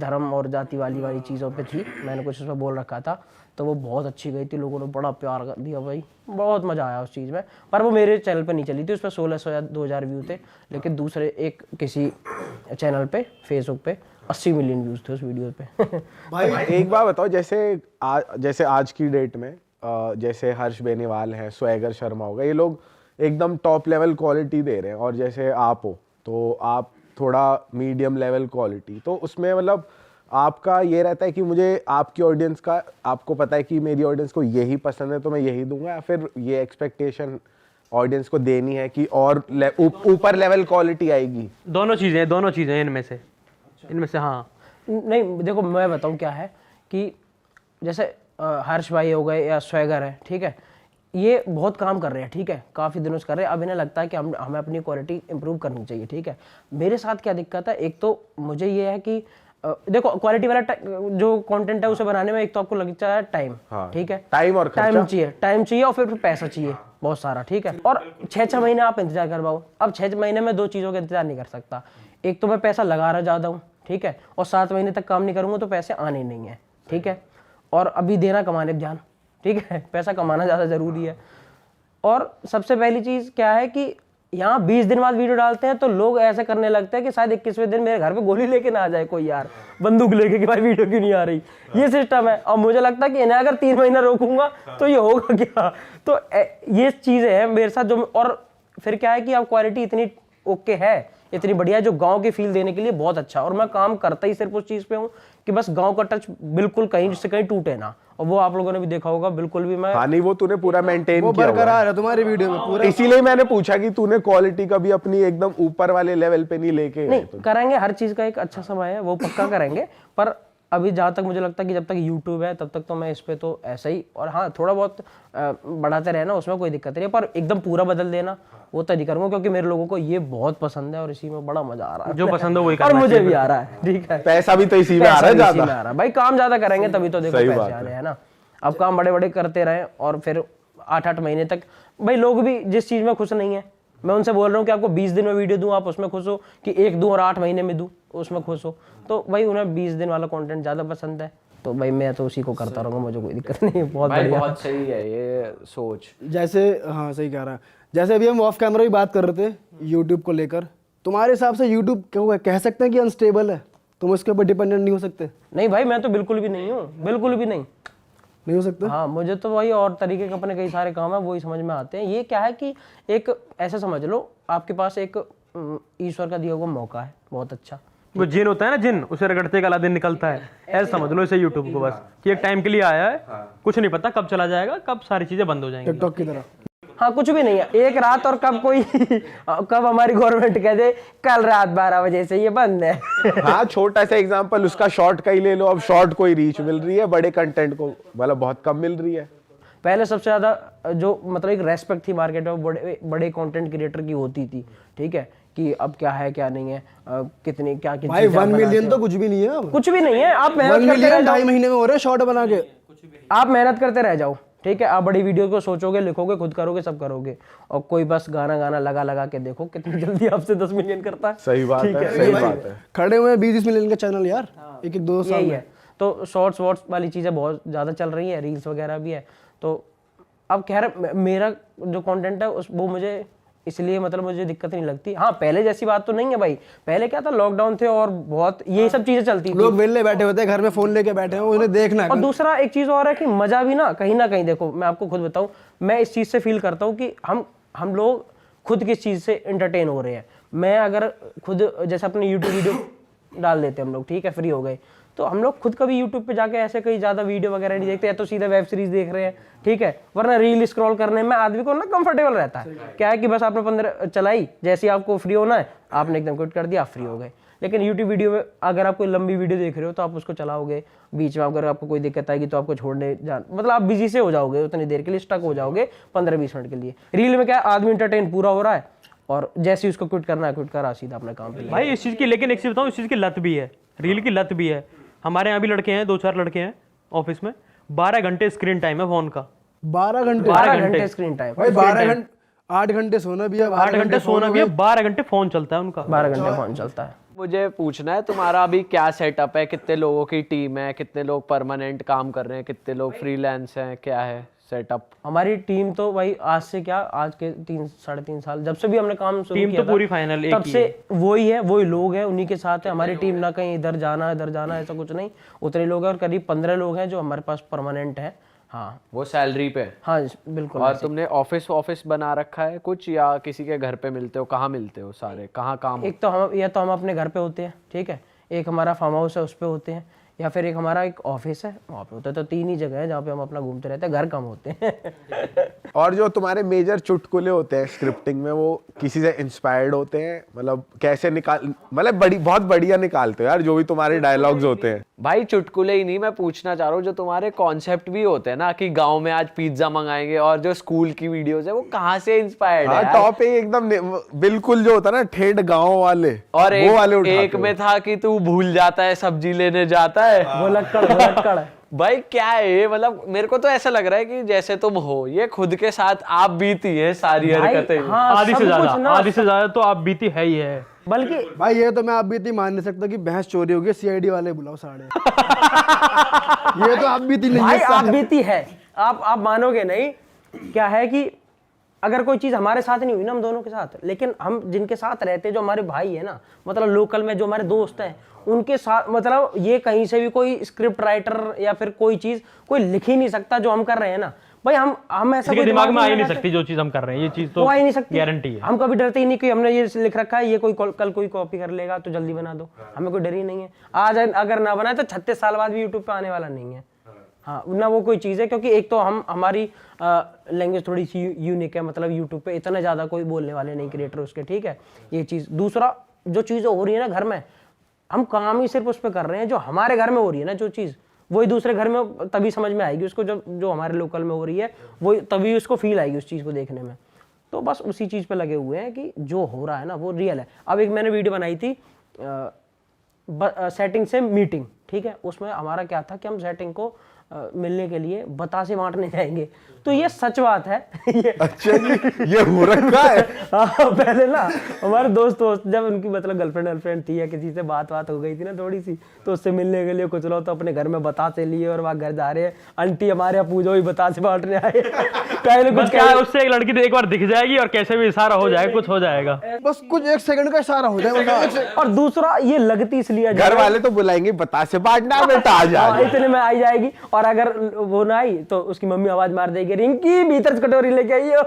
धर्म और जाति वाली चीज़ों पे थी। मैंने कुछ उसमें बोल रखा था, तो वो बहुत अच्छी गई थी, लोगों ने बड़ा प्यार कर दिया भाई, बहुत मज़ा आया उस चीज़ में। पर वो मेरे चैनल पे नहीं चली थी, उस पर 1600 या 2000 व्यू थे, लेकिन दूसरे एक किसी चैनल पे फेसबुक पे 80 मिलियन व्यूज़ थे उस वीडियो पे। भाई एक बात बताओ, जैसे आज की डेट में जैसे हर्ष बेनीवाल है, स्वैगर शर्मा होगा, ये लोग एकदम टॉप लेवल क्वालिटी दे रहे हैं, और जैसे आप हो तो आप थोड़ा मीडियम लेवल क्वालिटी, तो उसमें मतलब आपका ये रहता है कि मुझे आपकी ऑडियंस का, आपको पता है कि मेरी ऑडियंस को यही पसंद है तो मैं यही दूंगा, या फिर ये एक्सपेक्टेशन ऑडियंस को देनी है कि और ऊपर लेवल क्वालिटी आएगी? दोनों चीज़ें इनमें से हाँ। नहीं देखो, मैं बताऊँ क्या है कि जैसे हर्ष भाई हो गए या स्वैगर है, ठीक है, ये बहुत काम कर रहे हैं, ठीक है, काफ़ी दिनों से कर रहे हैं। अब इन्हें लगता है कि हमें अपनी क्वालिटी इंप्रूव करनी चाहिए, ठीक है। मेरे साथ क्या दिक्कत है, एक तो मुझे ये है कि देखो क्वालिटी वाला जो कंटेंट है उसे बनाने में एक तो आपको लगता है टाइम, ठीक है, टाइम चाहिए और फिर पैसा चाहिए बहुत सारा, ठीक है। और 6-6 महीने आप इंतजार कर पाओ। अब 6 महीने में 2 चीज़ों का इंतजार नहीं कर सकता। एक तो मैं पैसा लगा रहा ज़्यादा हूँ, ठीक है, और 7 महीने तक काम नहीं करूँगा तो पैसे आने नहीं है, ठीक है। और अभी देना कमाने पे ध्यान, ठीक है, पैसा कमाना ज़्यादा ज़रूरी है। और सबसे पहली चीज़ क्या है कि यहाँ 20 दिन बाद वीडियो डालते हैं तो लोग ऐसे करने लगते हैं कि शायद 21वें दिन मेरे घर पे गोली लेके ना आ जाए कोई यार, बंदूक लेके कि भाई वीडियो क्यों नहीं आ रही। ये सिस्टम है, और मुझे लगता है कि इन्हें अगर 3 महीना रोकूंगा तो ये होगा क्या। तो ये चीज़ें हैं मेरे साथ जो। और फिर क्या है कि अब क्वालिटी इतनी ओके है, इतनी बढ़िया, जो गांव की फील देने के लिए बहुत अच्छा। और मैं काम करता ही सिर्फ उस चीज़ पे हूँ कि बस गांव का टच बिल्कुल कहीं से कहीं टूटे ना, और वो आप लोगों ने भी देखा होगा बिल्कुल भी। मैं हाँ नहीं, वो तूने पूरा मेंटेन वो किया बरकरार है तुम्हारी वीडियो में पूरा। इसीलिए मैंने पूछा कि तूने क्वालिटी कभी अपनी एकदम ऊपर वाले लेवल पे नहीं लेके नहीं करेंगे, हर चीज़ का एक अच्छा समय है, वो पक्का करेंगे। पर अभी जहाँ तक मुझे लगता है कि जब तक यूट्यूब है तब तक तो मैं इस पे तो ऐसा ही, और हाँ थोड़ा बहुत बढ़ाते रहना, उसमें कोई दिक्कत नहीं है, पर एकदम पूरा बदल देना वो तो नहीं करूँगा, क्योंकि मेरे लोगों को ये बहुत पसंद है और इसी में बड़ा मजा आ रहा है। जो पसंद है वही और मुझे भी आ रहा है, ठीक है, पैसा भी तो इसी में आ रहा है ज्यादा। भाई काम ज्यादा करेंगे तभी तो देखो पैसे आ रहे हैं ना। अब काम बड़े बड़े करते रहे और फिर 8-8 महीने तक, भाई लोग भी जिस चीज में खुश नहीं है, मैं उनसे बोल रहा हूँ कि आपको 20 दिन में वीडियो दूं आप उसमें खुश हो, कि 1 दूं और 8 महीने में दूं उसमें खुश हो, तो भाई उन्हें 20 दिन वाला कंटेंट ज्यादा पसंद है, तो भाई मैं तो उसी को करता रहूंगा, मुझे कोई दिक्कत नहीं है। बहुत बढ़िया, बहुत सही है ये सोच। जैसे हाँ सही कह रहा है, जैसे अभी हम ऑफ कैमरा भी बात कर रहे थे यूट्यूब को लेकर, तुम्हारे हिसाब से यूट्यूब क्यों कह सकते हैं कि अनस्टेबल है, तुम उसके ऊपर डिपेंडेंट नहीं हो सकते? नहीं भाई, मैं तो बिल्कुल भी नहीं हूँ, बिल्कुल भी नहीं हो सकते। हाँ, मुझे तो वही और तरीके के अपने कई सारे काम है वही समझ में आते हैं। ये क्या है कि एक ऐसा समझ लो आपके पास एक ईश्वर का दिया हुआ मौका है बहुत अच्छा। वो जिन होता है ना, जिन उसे रगड़ते का दिन निकलता है, ऐसा समझ लो इसे यूट्यूब को, बस कि एक टाइम के लिए आया है, कुछ नहीं पता कब चला जाएगा, कब सारी चीजें बंद हो जाएंगी, टिकटॉक की तरह। हाँ, कुछ भी नहीं है, एक रात, और कब कोई कब हमारी गवर्नमेंट कह दे कल रात 12 बजे से ये बंद है। हाँ, छोटा सा एग्जांपल उसका शॉर्ट का ही ले लो। अब शॉर्ट को ही रीच मिल रही है, बड़े कंटेंट को मतलब बहुत कम मिल रही है। पहले सबसे ज्यादा जो मतलब एक रेस्पेक्ट थी मार्केट में बड़े बड़े कंटेंट क्रिएटर की होती थी, ठीक है, कि अब क्या है क्या नहीं है, कितनी क्या कितनी भाई 1 मिलियन तो कुछ भी नहीं है अब। कुछ भी नहीं है। आप 1 मेहनत करते रह मिलियन जाओ, 2.5 महीने में हो रहे हैं शॉर्ट बना के। आप मेहनत करते रह जाओ, ठीक है, आप बड़ी वीडियो को सोचोगे, लिखोगे, खुद करोगे, सब करोगे, और कोई बस गाना लगा के देखो कितनी जल्दी आपसे 10 मिलियन करता है। सही बात है, सही बात है। खड़े हुए 20 मिलियन का चैनल यार, एक 2 साल यही है। तो शॉर्ट्स वॉट्स वाली चीजें बहुत ज्यादा चल रही है, रील्स वगैरह भी है। तो अब खैर मेरा जो कंटेंट है वो मुझे इसलिए मतलब मुझे दिक्कत नहीं लगती। हाँ, पहले जैसी बात तो नहीं है भाई, पहले क्या था, लॉकडाउन थे और बहुत यही सब चीजें चलती थी, लोग वेले बैठे होते हैं घर में, फोन लेके बैठे हैं, उन्हें देखना है। और दूसरा एक चीज और है कि मजा भी ना कहीं देखो, मैं आपको खुद बताऊं, मैं इस चीज से फील करता हूं कि हम लोग खुद किस चीज से एंटरटेन हो रहे हैं। मैं अगर खुद जैसे अपने यूट्यूब वीडियो डाल देते हम लोग, ठीक है, फ्री हो गए, तो हम लोग खुद कभी यूट्यूब पे जाके ऐसे कहीं ज़्यादा वीडियो वगैरह नहीं देखते, या तो सीधा वेब सीरीज देख रहे हैं, ठीक है। वरना रील स्क्रॉल करने में आदमी को ना कंफर्टेबल रहता है। क्या है कि बस आपने 15 चलाई, जैसे ही आपको फ्री होना है आपने एकदम क्विट कर दिया, आप फ्री हो गए। लेकिन यूट्यूब वीडियो में अगर आप कोई लंबी वीडियो देख रहे हो तो आप उसको चलाओगे, बीच में अगर आपको कोई दिक्कत आएगी तो आपको छोड़ने मतलब आप बिजी से हो जाओगे, उतनी देर के लिए स्टक हो जाओगे 15-20 मिनट के लिए। रील में क्या है, आदमी इंटरटेन पूरा हो रहा है और जैसे ही उसको क्विट करना है क्विट करा, सीधा अपना काम पे। भाई इस चीज़ की, लेकिन एक चीज़ बताऊँ, इस चीज़ की लत भी है, रील की लत भी है। हमारे यहाँ भी लड़के हैं, 2-4 लड़के हैं ऑफिस में, 12 घंटे स्क्रीन टाइम है फोन का। 12 घंटे 12 घंटे स्क्रीन टाइम भाई, 12 घंटे, 8 घंटे सोना भी है, 8 घंटे सोना भी है, 12 घंटे फोन चलता है उनका। 12 घंटे फोन चलता है। मुझे पूछना है तुम्हारा अभी क्या सेटअप है, कितने लोगों की टीम है, कितने लोग परमानेंट काम कर रहे हैं, कितने लोग फ्रीलांस हैं, क्या है सेटअप? हमारी टीम तो भाई आज से क्या, आज के 3-3.5 साल जब से भी हमने काम शुरू टीम किया तो पूरी फाइनल एक तब ही से है। वही है, वही लोग हैं, उन्हीं के साथ है हमारी टीम। ना कहीं इधर जाना ऐसा कुछ नहीं, उतने लोग हैं और करीब 15 लोग हैं जो हमारे पास परमानेंट है। हाँ वो सैलरी पे? हाँ बिल्कुल। और तुमने ऑफिस बना रखा है कुछ, या किसी के घर पे मिलते हो? कहाँ मिलते हो सारे, कहाँ काम? एक तो हम अपने घर पे होते हैं, ठीक है, एक हमारा फार्म हाउस है उस पे होते हैं, या फिर एक हमारा एक ऑफिस है वहाँ पे होता है। तो 3 ही जगह है जहाँ पे हम अपना घूमते रहते हैं, घर कम होते हैं। और जो तुम्हारे मेजर चुटकुले होते हैं स्क्रिप्टिंग में, वो किसी से इंस्पायर्ड होते हैं? मतलब कैसे मतलब बहुत बढ़िया निकालते हो यार जो भी तुम्हारे डायलॉग्स होते हैं। भाई चुटकुले ही नहीं, मैं पूछना चाह रहा हूँ जो तुम्हारे कॉन्सेप्ट भी होते हैं ना, कि गांव में आज पिज्जा मंगाएंगे, और जो स्कूल की वीडियोस है वो कहाँ से इंस्पायर्ड है? टॉपिक एकदम बिल्कुल जो होता है ना ठेठ गाँव वाले, और वो वाले एक में था कि तू भूल जाता है सब्जी लेने जाता है, वो लक्कड़ है। भाई क्या है ये? मतलब मेरे को तो ऐसा लग रहा है कि जैसे तुम हो, ये खुद के साथ आप बीती है सारी हरकतें। हाँ, आधी सब से कुछ ज्यादा, ना, आधी से ज्यादा तो आप बीती है ही है। बल्कि भाई ये तो मैं आप भी इतनी मान नहीं सकता कि भैंस चोरी हो गई, सीआईडी वाले बुलाओ साढ़े। ये तो आप बीती नहीं भाई है आप बीती है, आप मानोगे नहीं। क्या है कि अगर कोई चीज हमारे साथ नहीं हुई ना, हम दोनों के साथ, लेकिन हम जिनके साथ रहते हैं, जो हमारे भाई है ना, मतलब लोकल में जो हमारे दोस्त हैं, उनके साथ मतलब ये कहीं से भी कोई स्क्रिप्ट राइटर या फिर कोई चीज कोई लिख ही नहीं सकता जो हम कर रहे हैं ना भाई। हम ऐसा किसी के दिमाग में आ ही नहीं सकती जो चीज हम कर रहे हैं, ये चीज तो वो आ ही नहीं सकती, गारंटी है। हम कभी डरते ही नहीं कि हमने ये लिख रखा है, ये कोई कल कोई कॉपी कर लेगा तो जल्दी बना दो, हमें कोई डर ही नहीं है। आज अगर ना बनाए तो 36 साल बाद भी यूट्यूब पे आने वाला नहीं है। हाँ ना वो कोई चीज़ है, क्योंकि एक तो हमारी लैंग्वेज थोड़ी सी यूनिक है, मतलब यूट्यूब पे इतना ज़्यादा कोई बोलने वाले नहीं क्रिएटर उसके, ठीक है, ये चीज़। दूसरा जो चीज़ें हो रही है ना घर में, हम काम ही सिर्फ उस पर कर रहे हैं जो हमारे घर में हो रही है ना, जो चीज़ वही दूसरे घर में तभी समझ में आएगी उसको, जब जो हमारे लोकल में हो रही है वही तभी उसको फील आएगी उस चीज़ को देखने में। तो बस उसी चीज़ पे लगे हुए हैं कि जो हो रहा है ना वो रियल है। अब एक मैंने वीडियो बनाई थी सेटिंग से मीटिंग, ठीक है, उसमें हमारा क्या था कि हम सेटिंग को मिलने के लिए बतासे बांटने जाएंगे। तो ये सच बात है। अच्छा ये हो रखा है। हाँ पहले ना हमारे दोस्त जब उनकी मतलब गर्लफ्रेंड थी या किसी से बात हो गई थी ना थोड़ी सी, तो उससे मिलने के लिए कुछ लोग तो अपने घर में बतासे लिए और वहाँ घर जा रहे हैं, आंटी हमारे यहाँ पूजा हुई बतासे बांटने आए। पहले बस क्या है, उससे एक लड़की तो एक बार दिख जाएगी और कैसे भी इशारा हो जाएगा, कुछ हो जाएगा, बस कुछ 1 सेकंड का इशारा हो जाए। और दूसरा ये लगती इसलिए घर वाले तो बुलाएंगे बतासे बांटना बेटा आ जा। इतने में आई जाएगी, और अगर वो ना आई तो उसकी मम्मी आवाज मार देगी, रिंकी भीतर से कटोरी लेके आइयो।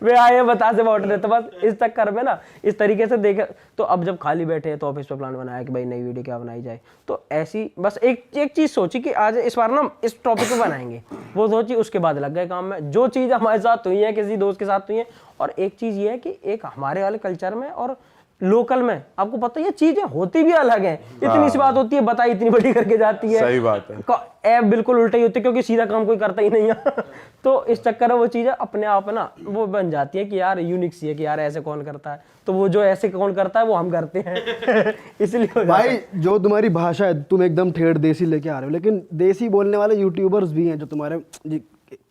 वे आए बतासे बांटने। तो बस इस चक्कर में ना इस तरीके से देखे। तो अब जब खाली बैठे तो ऑफिस पे प्लान बनाया कि भाई नई वीडियो क्या बनाई जाए। तो ऐसी बस एक चीज सोची कि आज इस बार ना इस टॉपिक पे बनाएंगे, वो सोची, उसके बाद लग गए काम में। जो चीज हमारे साथ हुई है किसी दोस्त के साथ हुई है। और एक चीज ये है कि एक हमारे वाले कल्चर में और लोकल में आपको पता है ये चीजें होती भी अलग हैं। इतनी सी बात होती है, बताई इतनी बड़ी करके जाती है। सही बात है। ऐप बिल्कुल उल्टा ही होती है, क्योंकि सीधा काम कोई करता ही नहीं है। तो इस चक्कर में वो चीजें अपने आप ना वो बन जाती है कि यार यूनिक सी है कि यार ऐसे कौन करता है, तो वो जो ऐसे कौन करता है वो हम करते हैं। इसलिए भाई जो तुम्हारी भाषा है, तुम एकदम ठेठ देसी लेके आ रहे हो, लेकिन देसी बोलने वाले यूट्यूबर्स भी हैं जो तुम्हारे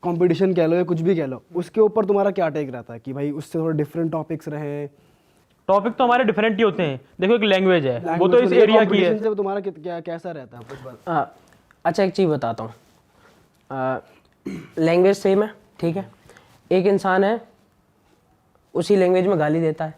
कंपटीशन कह लो या कुछ भी कह लो, उसके ऊपर तुम्हारा क्या टेक रहता है कि भाई उससे थोड़े डिफरेंट टॉपिक्स रहे? टॉपिक तो हमारे डिफरेंट ही होते हैं। देखो एक लैंग्वेज है, वो तो इस एरिया की है। से तुम्हारा क्या कैसा रहता है? अच्छा एक चीज़ बताता हूँ, लैंग्वेज सेम है, ठीक है। एक इंसान है उसी लैंग्वेज में गाली देता है,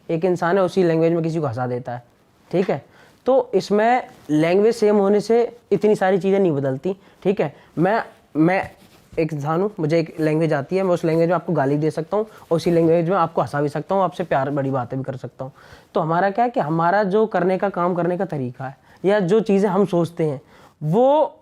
एक इंसान है उसी लैंग्वेज में किसी को हंसा देता है, ठीक है। तो इसमें लैंग्वेज सेम होने से इतनी सारी चीज़ें नहीं बदलती, ठीक है। मैं एक इंसान हूँ, मुझे एक लैंग्वेज आती है, मैं उस लैंग्वेज में आपको गाली दे सकता हूँ और उसी लैंग्वेज में आपको हंसा भी सकता हूँ, आपसे प्यार बड़ी बातें भी कर सकता हूँ। तो हमारा क्या है कि हमारा जो करने का काम करने का तरीका है, या जो चीज़ें हम सोचते हैं वो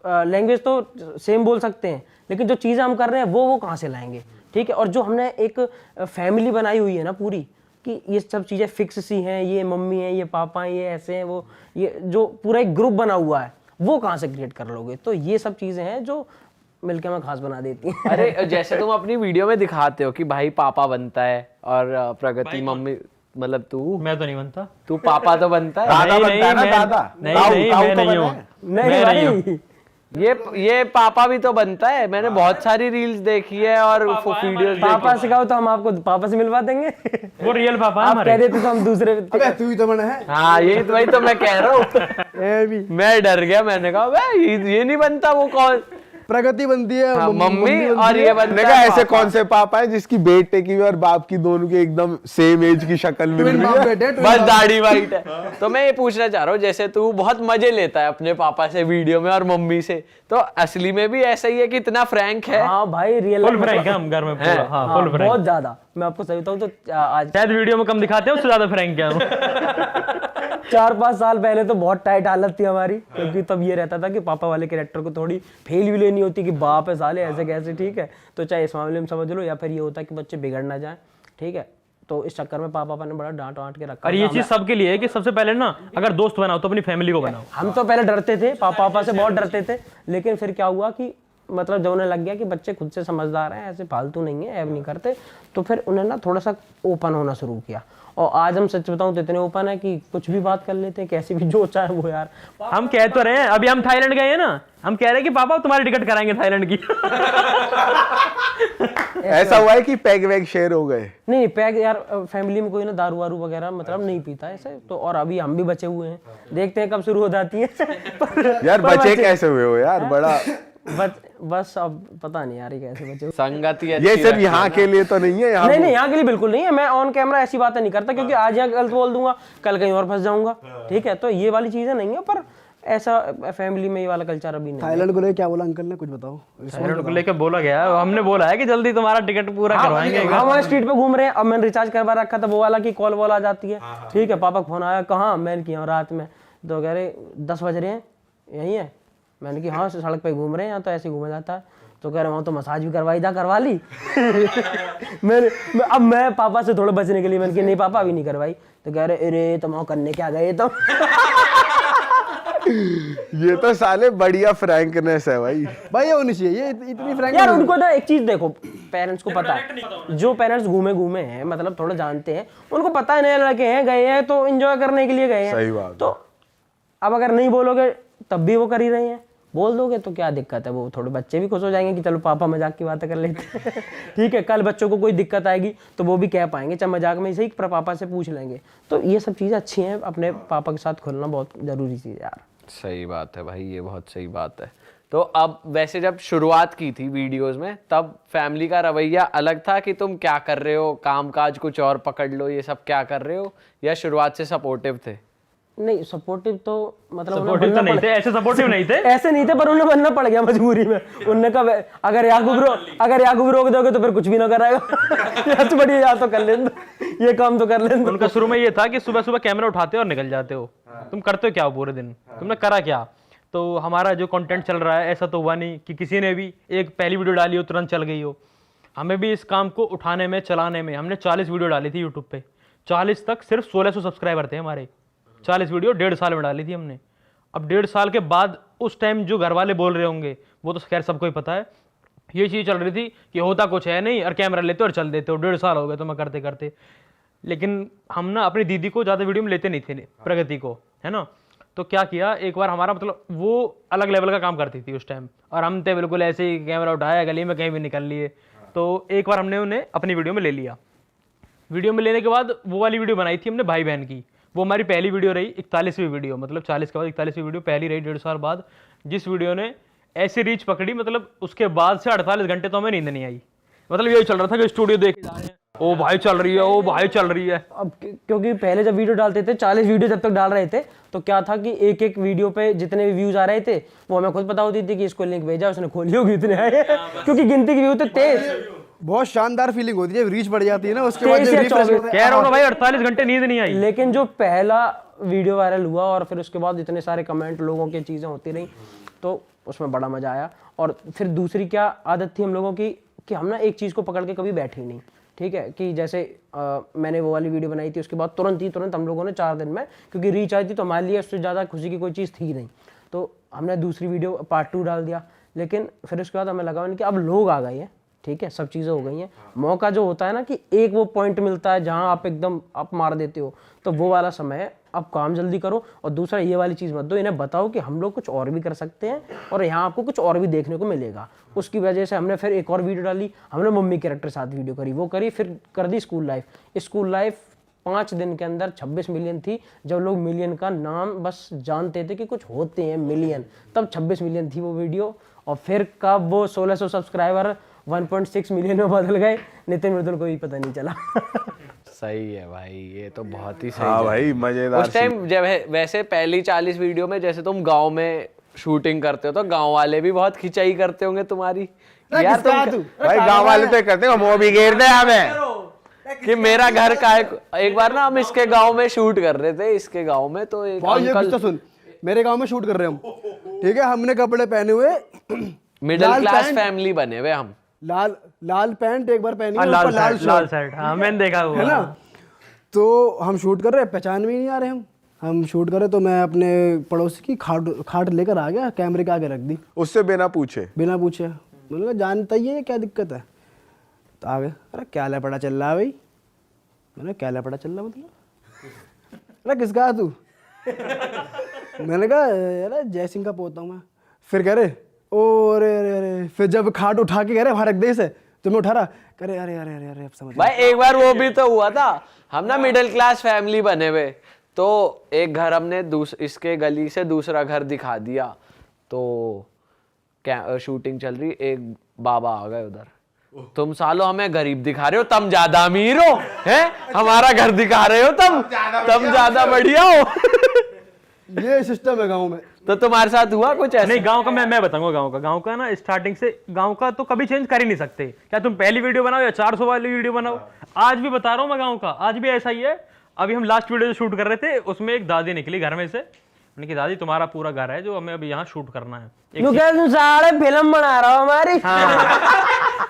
लैंग्वेज तो सेम बोल सकते हैं, लेकिन जो चीज़ें हम कर रहे हैं वो कहाँ से लाएंगे, ठीक है। और जो हमने एक फैमिली बनाई हुई है ना पूरी, कि ये सब चीज़ें फिक्स सी हैं, ये मम्मी है, ये पापा हैं, ये ऐसे हैं, वो ये जो पूरा एक ग्रुप बना हुआ है वो कहाँ से क्रिएट कर लोगे। तो ये सब चीज़ें हैं जो मिलके हमें खास बना देती हैं। अरे जैसे तुम अपनी वीडियो में दिखाते हो कि भाई पापा बनता है और प्रगति मम्मी, मतलब तू मैं तो नहीं बनता। तू पापा तो बनता है। दादा बनता है ना, मैं- दादा। नहीं ताऊ- नहीं ताऊ मैं तो नहीं बना हूँ। है। नहीं मैं नहीं हूँ। भाई, ये पापा भी तो बनता है, मैंने बहुत सारी रील्स देखी है और वीडियोस पापा सिखाओ तो हम आपको पापा से मिलवा देंगे। वो रियल पापा है आप कह हमारे। देते तो हम दूसरे अबे तू ही तो बना है। हाँ यही तो, वही तो मैं कह रहा हूँ। ए भी मैं डर गया, मैंने कहा "बे, ये नहीं बनता, वो कौन प्रगति बनती है, हाँ, मम्मी बनती और है। ये मैंने बनता कहा है ऐसे पापा। कौन से पापा है जिसकी बेटे की और बाप की दोनों की एकदम सेम एज की शक्ल मिल ट्विन रही बाप है। बेटे, ट्विन बस बाप। दाढ़ी वाइट है। तो मैं ये पूछना चाह रहा हूँ, जैसे तू बहुत मजे लेता है अपने पापा से वीडियो में और मम्मी से, तो असली में भी ऐसा ही है कि इतना फ्रैंक है? हाँ भाई रियल फुल फ्रैंक है हम घर में पूरा। हाँ फुल फ्रैंक। बहुत ज्यादा। मैं आपको सही बताऊँ तो आज शायद वीडियो में कम दिखाते हैं, उससे ज्यादा फ्रैंक है हम। 4-5 साल पहले तो बहुत टाइट हालत थी हमारी, क्योंकि तब ये रहता था कि पापा वाले कैरेक्टर को थोड़ी फेल भी लेनी होती कि बाप है साले ऐसे कैसे, ठीक है। तो चाहे इस मामले में समझ लो, या फिर ये होता कि बच्चे बिगड़ ना जाए, ठीक है। तो इस चक्कर में पापा ने बड़ा डांट वांट के रखा। और ये चीज सबके लिए है कि सबसे पहले ना अगर दोस्त बनाओ तो अपनी फैमिली को बनाओ। हम तो पहले डरते थे, पापा से बहुत डरते थे, लेकिन फिर क्या हुआ कि मतलब जब उन्हें लग गया कि बच्चे खुद से समझदार हैं, ऐसे फालतू नहीं है, ऐब नहीं करते, तो फिर उन्हें ना थोड़ा सा ओपन होना शुरू किया। और आज हम सच बताऊं तो इतने ओपन है कि कुछ भी बात कर लेते हैं, कैसी भी जो चाहे वो यार। हम कह तो रहे हैं, अभी हम थाईलैंड गए हैं ना, हम कह रहे हैं कि पापा तुम्हारी टिकट कराएंगे थाईलैंड की। ऐसा हुआ है कि पैग वैग शेयर हो गए? नहीं पैग यार, फैमिली में कोई ना दारू वारू वगैरह मतलब नहीं पीता ऐसे तो, और अभी हम भी बचे हुए हैं, देखते हैं कब शुरू हो जाती है। यार बचे कैसे हुए हो यार, बड़ा बस अब पता नहीं यार ये कैसे बचे हुए। संगति ये अच्छी सिर्फ रखनी यहाँ है के लिए तो नहीं है, यहाँ नहीं यहाँ के लिए बिल्कुल नहीं है। मैं ऑन कैमरा ऐसी बातें नहीं करता, क्योंकि आज यहाँ गलत बोल दूंगा, कल कहीं और फंस जाऊंगा, ठीक है। तो ये वाली चीजें नहीं है, पर ऐसा फैमिली में ये वाला कल्चर अभी नहीं है। थाईलैंड को लेकर क्या बोला अंकल ने, कुछ बताओ। थाईलैंड को लेकर बोला गया, हमने बोला है कि जल्दी तुम्हारा टिकट पूरा करवाएंगे। हम वहाँ स्ट्रीट पे घूम रहे हैं, अब मैंने रिचार्ज करवा रखा था, वो वाला की कॉल वॉल आ जाती है, ठीक है। पापा का फोन आया, कहाँ? मैंने किया रात में, तो कह रहे 10 बज रहे हैं, यही है। मैंने कि हाँ सड़क पे घूम रहे हैं, यहाँ तो ऐसे घूमा जाता है। तो कह रहे वहाँ तो मसाज भी करवाई जा, करवा ली। अब मैं पापा से थोड़ा बचने के लिए मैंने कि नहीं पापा अभी नहीं करवाई। तो कह रहे अरे तुम वहाँ करने क्या गए तुम? ये तो साले बढ़िया फ्रैंकनेस है भाई। भाई ये होनी चाहिए, ये इतनी फ्रैंक यार उनको ना एक चीज देखो, पेरेंट्स को पता है, जो पेरेंट्स घूमे हैं मतलब थोड़ा जानते हैं, उनको पता है नए लड़के हैं, गए हैं तो एंजॉय करने के लिए गए हैं। सही बात। तो अब अगर नहीं बोलोगे तब भी वो कर ही रहे हैं, बोल दोगे तो क्या दिक्कत है। वो थोड़े बच्चे भी खुश हो जाएंगे कि चलो पापा मजाक की बातें कर लेते हैं। ठीक है, कल बच्चों को कोई दिक्कत आएगी तो वो भी कह पाएंगे, चाहे मजाक में ही सही, पर पापा से पूछ लेंगे। तो ये सब चीज़ें अच्छी हैं, अपने पापा के साथ खुलना बहुत ज़रूरी चीज़ है यार। सही बात है भाई, ये बहुत सही बात है। तो अब वैसे जब शुरुआत की थी वीडियोस में, तब फैमिली का रवैया अलग था कि तुम क्या कर रहे हो, काम काज कुछ और पकड़ लो, ये सब क्या कर रहे हो, या शुरुआत से सपोर्टिव थे? नहीं सपोर्टिव तो मतलब सपोर्टिव तो नहीं थे, ऐसे सपोर्टिव नहीं थे, ऐसे नहीं थे, पर उन्हें बनना पड़ गया मजबूरी में। उनने कहा अगर याकूब रोक दोगे तो फिर कुछ भी ना कराएगा। यार बढ़िया, यार तो कर लें, ये काम तो कर लें। उनका शुरू में ये था कि सुबह सुबह कैमरा उठाते हो और निकल जाते हो, तुम करते हो क्या हो पूरे दिन, तुमने करा क्या। तो हमारा जो कंटेंट चल रहा है, ऐसा तो हुआ नहीं कि किसी ने भी एक पहली वीडियो डाली हो तुरंत चल गई हो। हमें भी इस काम को उठाने में, चलाने में, हमने 40 वीडियो डाली थी यूट्यूब पे। 40 तक सिर्फ 1600 सब्सक्राइबर थे हमारे। 40 वीडियो 1.5 साल में डाली थी हमने। अब 1.5 साल के बाद उस टाइम जो घर वाले बोल रहे होंगे वो तो खैर सबको ही पता है, ये चीज़ चल रही थी कि होता कुछ है नहीं और कैमरा लेते और चल देते हो, 1.5 साल हो गए तुम्हें करते करते। लेकिन हम ना अपनी दीदी को ज़्यादा वीडियो में लेते नहीं थे, प्रगति को, है ना। तो क्या किया, एक बार हमारा मतलब वो अलग लेवल का काम करती थी उस टाइम, और हम थे बिल्कुल ऐसे ही कैमरा उठाया, गली में कहीं भी निकल लिए। तो एक बार हमने उन्हें अपनी वीडियो में ले लिया। वीडियो में लेने के बाद वो वाली वीडियो बनाई थी हमने भाई बहन की, वो हमारी पहली वीडियो रही, 41वीं वीडियो, मतलब 40 के बाद 41वीं वीडियो पहली रही 1.5 साल बाद, जिस वीडियो ने ऐसी रीच पकड़ी, मतलब उसके बाद से 48 घंटे तो हमें नींद नहीं आई। मतलब यही चल रहा था कि स्टूडियो देखे जा रहे हैं, ओ भाई चल रही है, ओ भाई चल रही है। अब क्योंकि पहले जब वीडियो डालते थे, 40 वीडियो जब तक डाल रहे थे, तो क्या था कि एक एक वीडियो पे जितने भी व्यूज आ रहे थे वो हमें खुद पता होती थी कि इसको लिंक भेजा, उसने खोली होगी, इतने आए। क्योंकि गिनती के व्यू थे तेज। बहुत शानदार फीलिंग होती है जब रीच बढ़ जाती है ना, उसके बाद तेईस जब या refresh 24 होता है, कह रहा हूँ ना भाई, 48 घंटे नींद नहीं आई। लेकिन जो पहला वीडियो वायरल हुआ और फिर उसके बाद इतने सारे कमेंट लोगों की चीज़ें होती रही, तो उसमें बड़ा मज़ा आया। और फिर दूसरी क्या आदत थी हम लोगों की कि हम ना एक चीज़ को पकड़ के कभी बैठे ही नहीं, ठीक है। कि जैसे मैंने वो वाली वीडियो बनाई थी, उसके बाद तुरंत हम लोगों ने 4 दिन में, क्योंकि रीच आई थी तो हमारे लिए उससे ज़्यादा खुशी की कोई चीज़ थी नहीं, तो हमने दूसरी वीडियो पार्ट 2 डाल दिया। लेकिन फिर उसके बाद हमें लगा कि अब लोग आ गए हैं, ठीक है, सब चीज़ें हो गई हैं, मौका जो होता है ना कि एक वो पॉइंट मिलता है जहाँ आप एकदम आप मार देते हो, तो वो वाला समय है। अब काम जल्दी करो और दूसरा ये वाली चीज़ मत दो, इन्हें बताओ कि हम लोग कुछ और भी कर सकते हैं और यहाँ आपको कुछ और भी देखने को मिलेगा। उसकी वजह से हमने फिर एक और वीडियो डाली, हमने मम्मी कैरेक्टर साथ वीडियो करी, वो करी, फिर कर दी स्कूल लाइफ 5 दिन के अंदर 26 मिलियन थी। जब लोग मिलियन का नाम बस जानते थे कि कुछ होते हैं मिलियन, तब 26 मिलियन थी वो वीडियो। और फिर कब वो 1600 सब्सक्राइबर 1.6 मिलियन में बदल गए, नितिन मृदुल को ही पता नहीं चला। सही है भाई, ये तो बहुत ही सही हाँ है। भाई मजेदार। उस टाइम जब वैसे पहली 40 वीडियो में जैसे तुम गांव में शूटिंग करते हो तो गांव वाले भी बहुत खिंचाई करते होंगे तुम्हारी, यार तुम भाई गांव वाले तो करते हैं, वो भी घेर दे हमें कि मेरा घर का है। एक बार ना हम इसके गांव में शूट कर रहे थे, इसके गांव में, तो एक भाई ये अंकल, किस्सा सुन, मेरे गांव में शूट कर रहे हैं हम, ठीक है, हमने कपड़े पहने हुए मिडिल लाल क्लास पैंट, फैमिली बने हुए हम। लाल पैंट एक बार पहनी है, लाल ऊपर लाल शर्ट, लाल शर्ट, शर्ट, हाँ मैंने देखा है हुआ। ना। तो हम शूट कर रहे हैं, पहचान में ही नहीं आ रहे हम शूट कर रहे, तो मैं अपने पड़ोसी की खाट लेकर आ गया, कैमरे के आगे रख दी उससे बिना पूछे। मैंने कहा जानता ही है क्या दिक्कत है, तो आ गए, अरे क्या लपड़ा चल रहा है भाई। मैंने क्या लपड़ा चल रहा मतलब, अरे किसका है तू। मैंने कहा अरे जय सिंह का पोता हूँ मैं। फिर कह रहे ओ अरे अरे अरे, फिर जब खाट उठा के कह रहे वहां रख दे इसे, तो मैं उठा रहा, करे अरे अरे अरे अरे अब समझ भाई एक बार वो भी तो हुआ था, हम ना मिडिल क्लास फैमिली बने हुए, तो एक घर हमने इसके गली से दूसरा घर दिखा दिया, तो क्या शूटिंग चल रही, एक बाबा आ गए उधर, तुम सालो हमें गरीब दिखा रहे हो, तुम ज्यादा अमीर हो, हैं हमारा घर दिखा रहे हो, तुम ज्यादा बढ़िया हो। ये सिस्टम है गाँव में। तो तुम्हारे साथ हुआ कुछ ऐसा? नहीं गांव का मैं बताऊंगा, गांव का ना स्टार्टिंग से गांव का तो कभी चेंज कर ही नहीं सकते, क्या तुम पहली वीडियो बनाओ या 400 वाली वीडियो बनाओ। आज भी बता रहा हूँ मैं, गांव का आज भी ऐसा ही है। अभी हम लास्ट वीडियो जो शूट कर रहे थे उसमें एक दादी निकली घर में से, मैंने कहा दादी तुम्हारा पूरा घर है जो हमें अभी यहाँ शूट करना है, फिल्म बना रहा हो हमारी।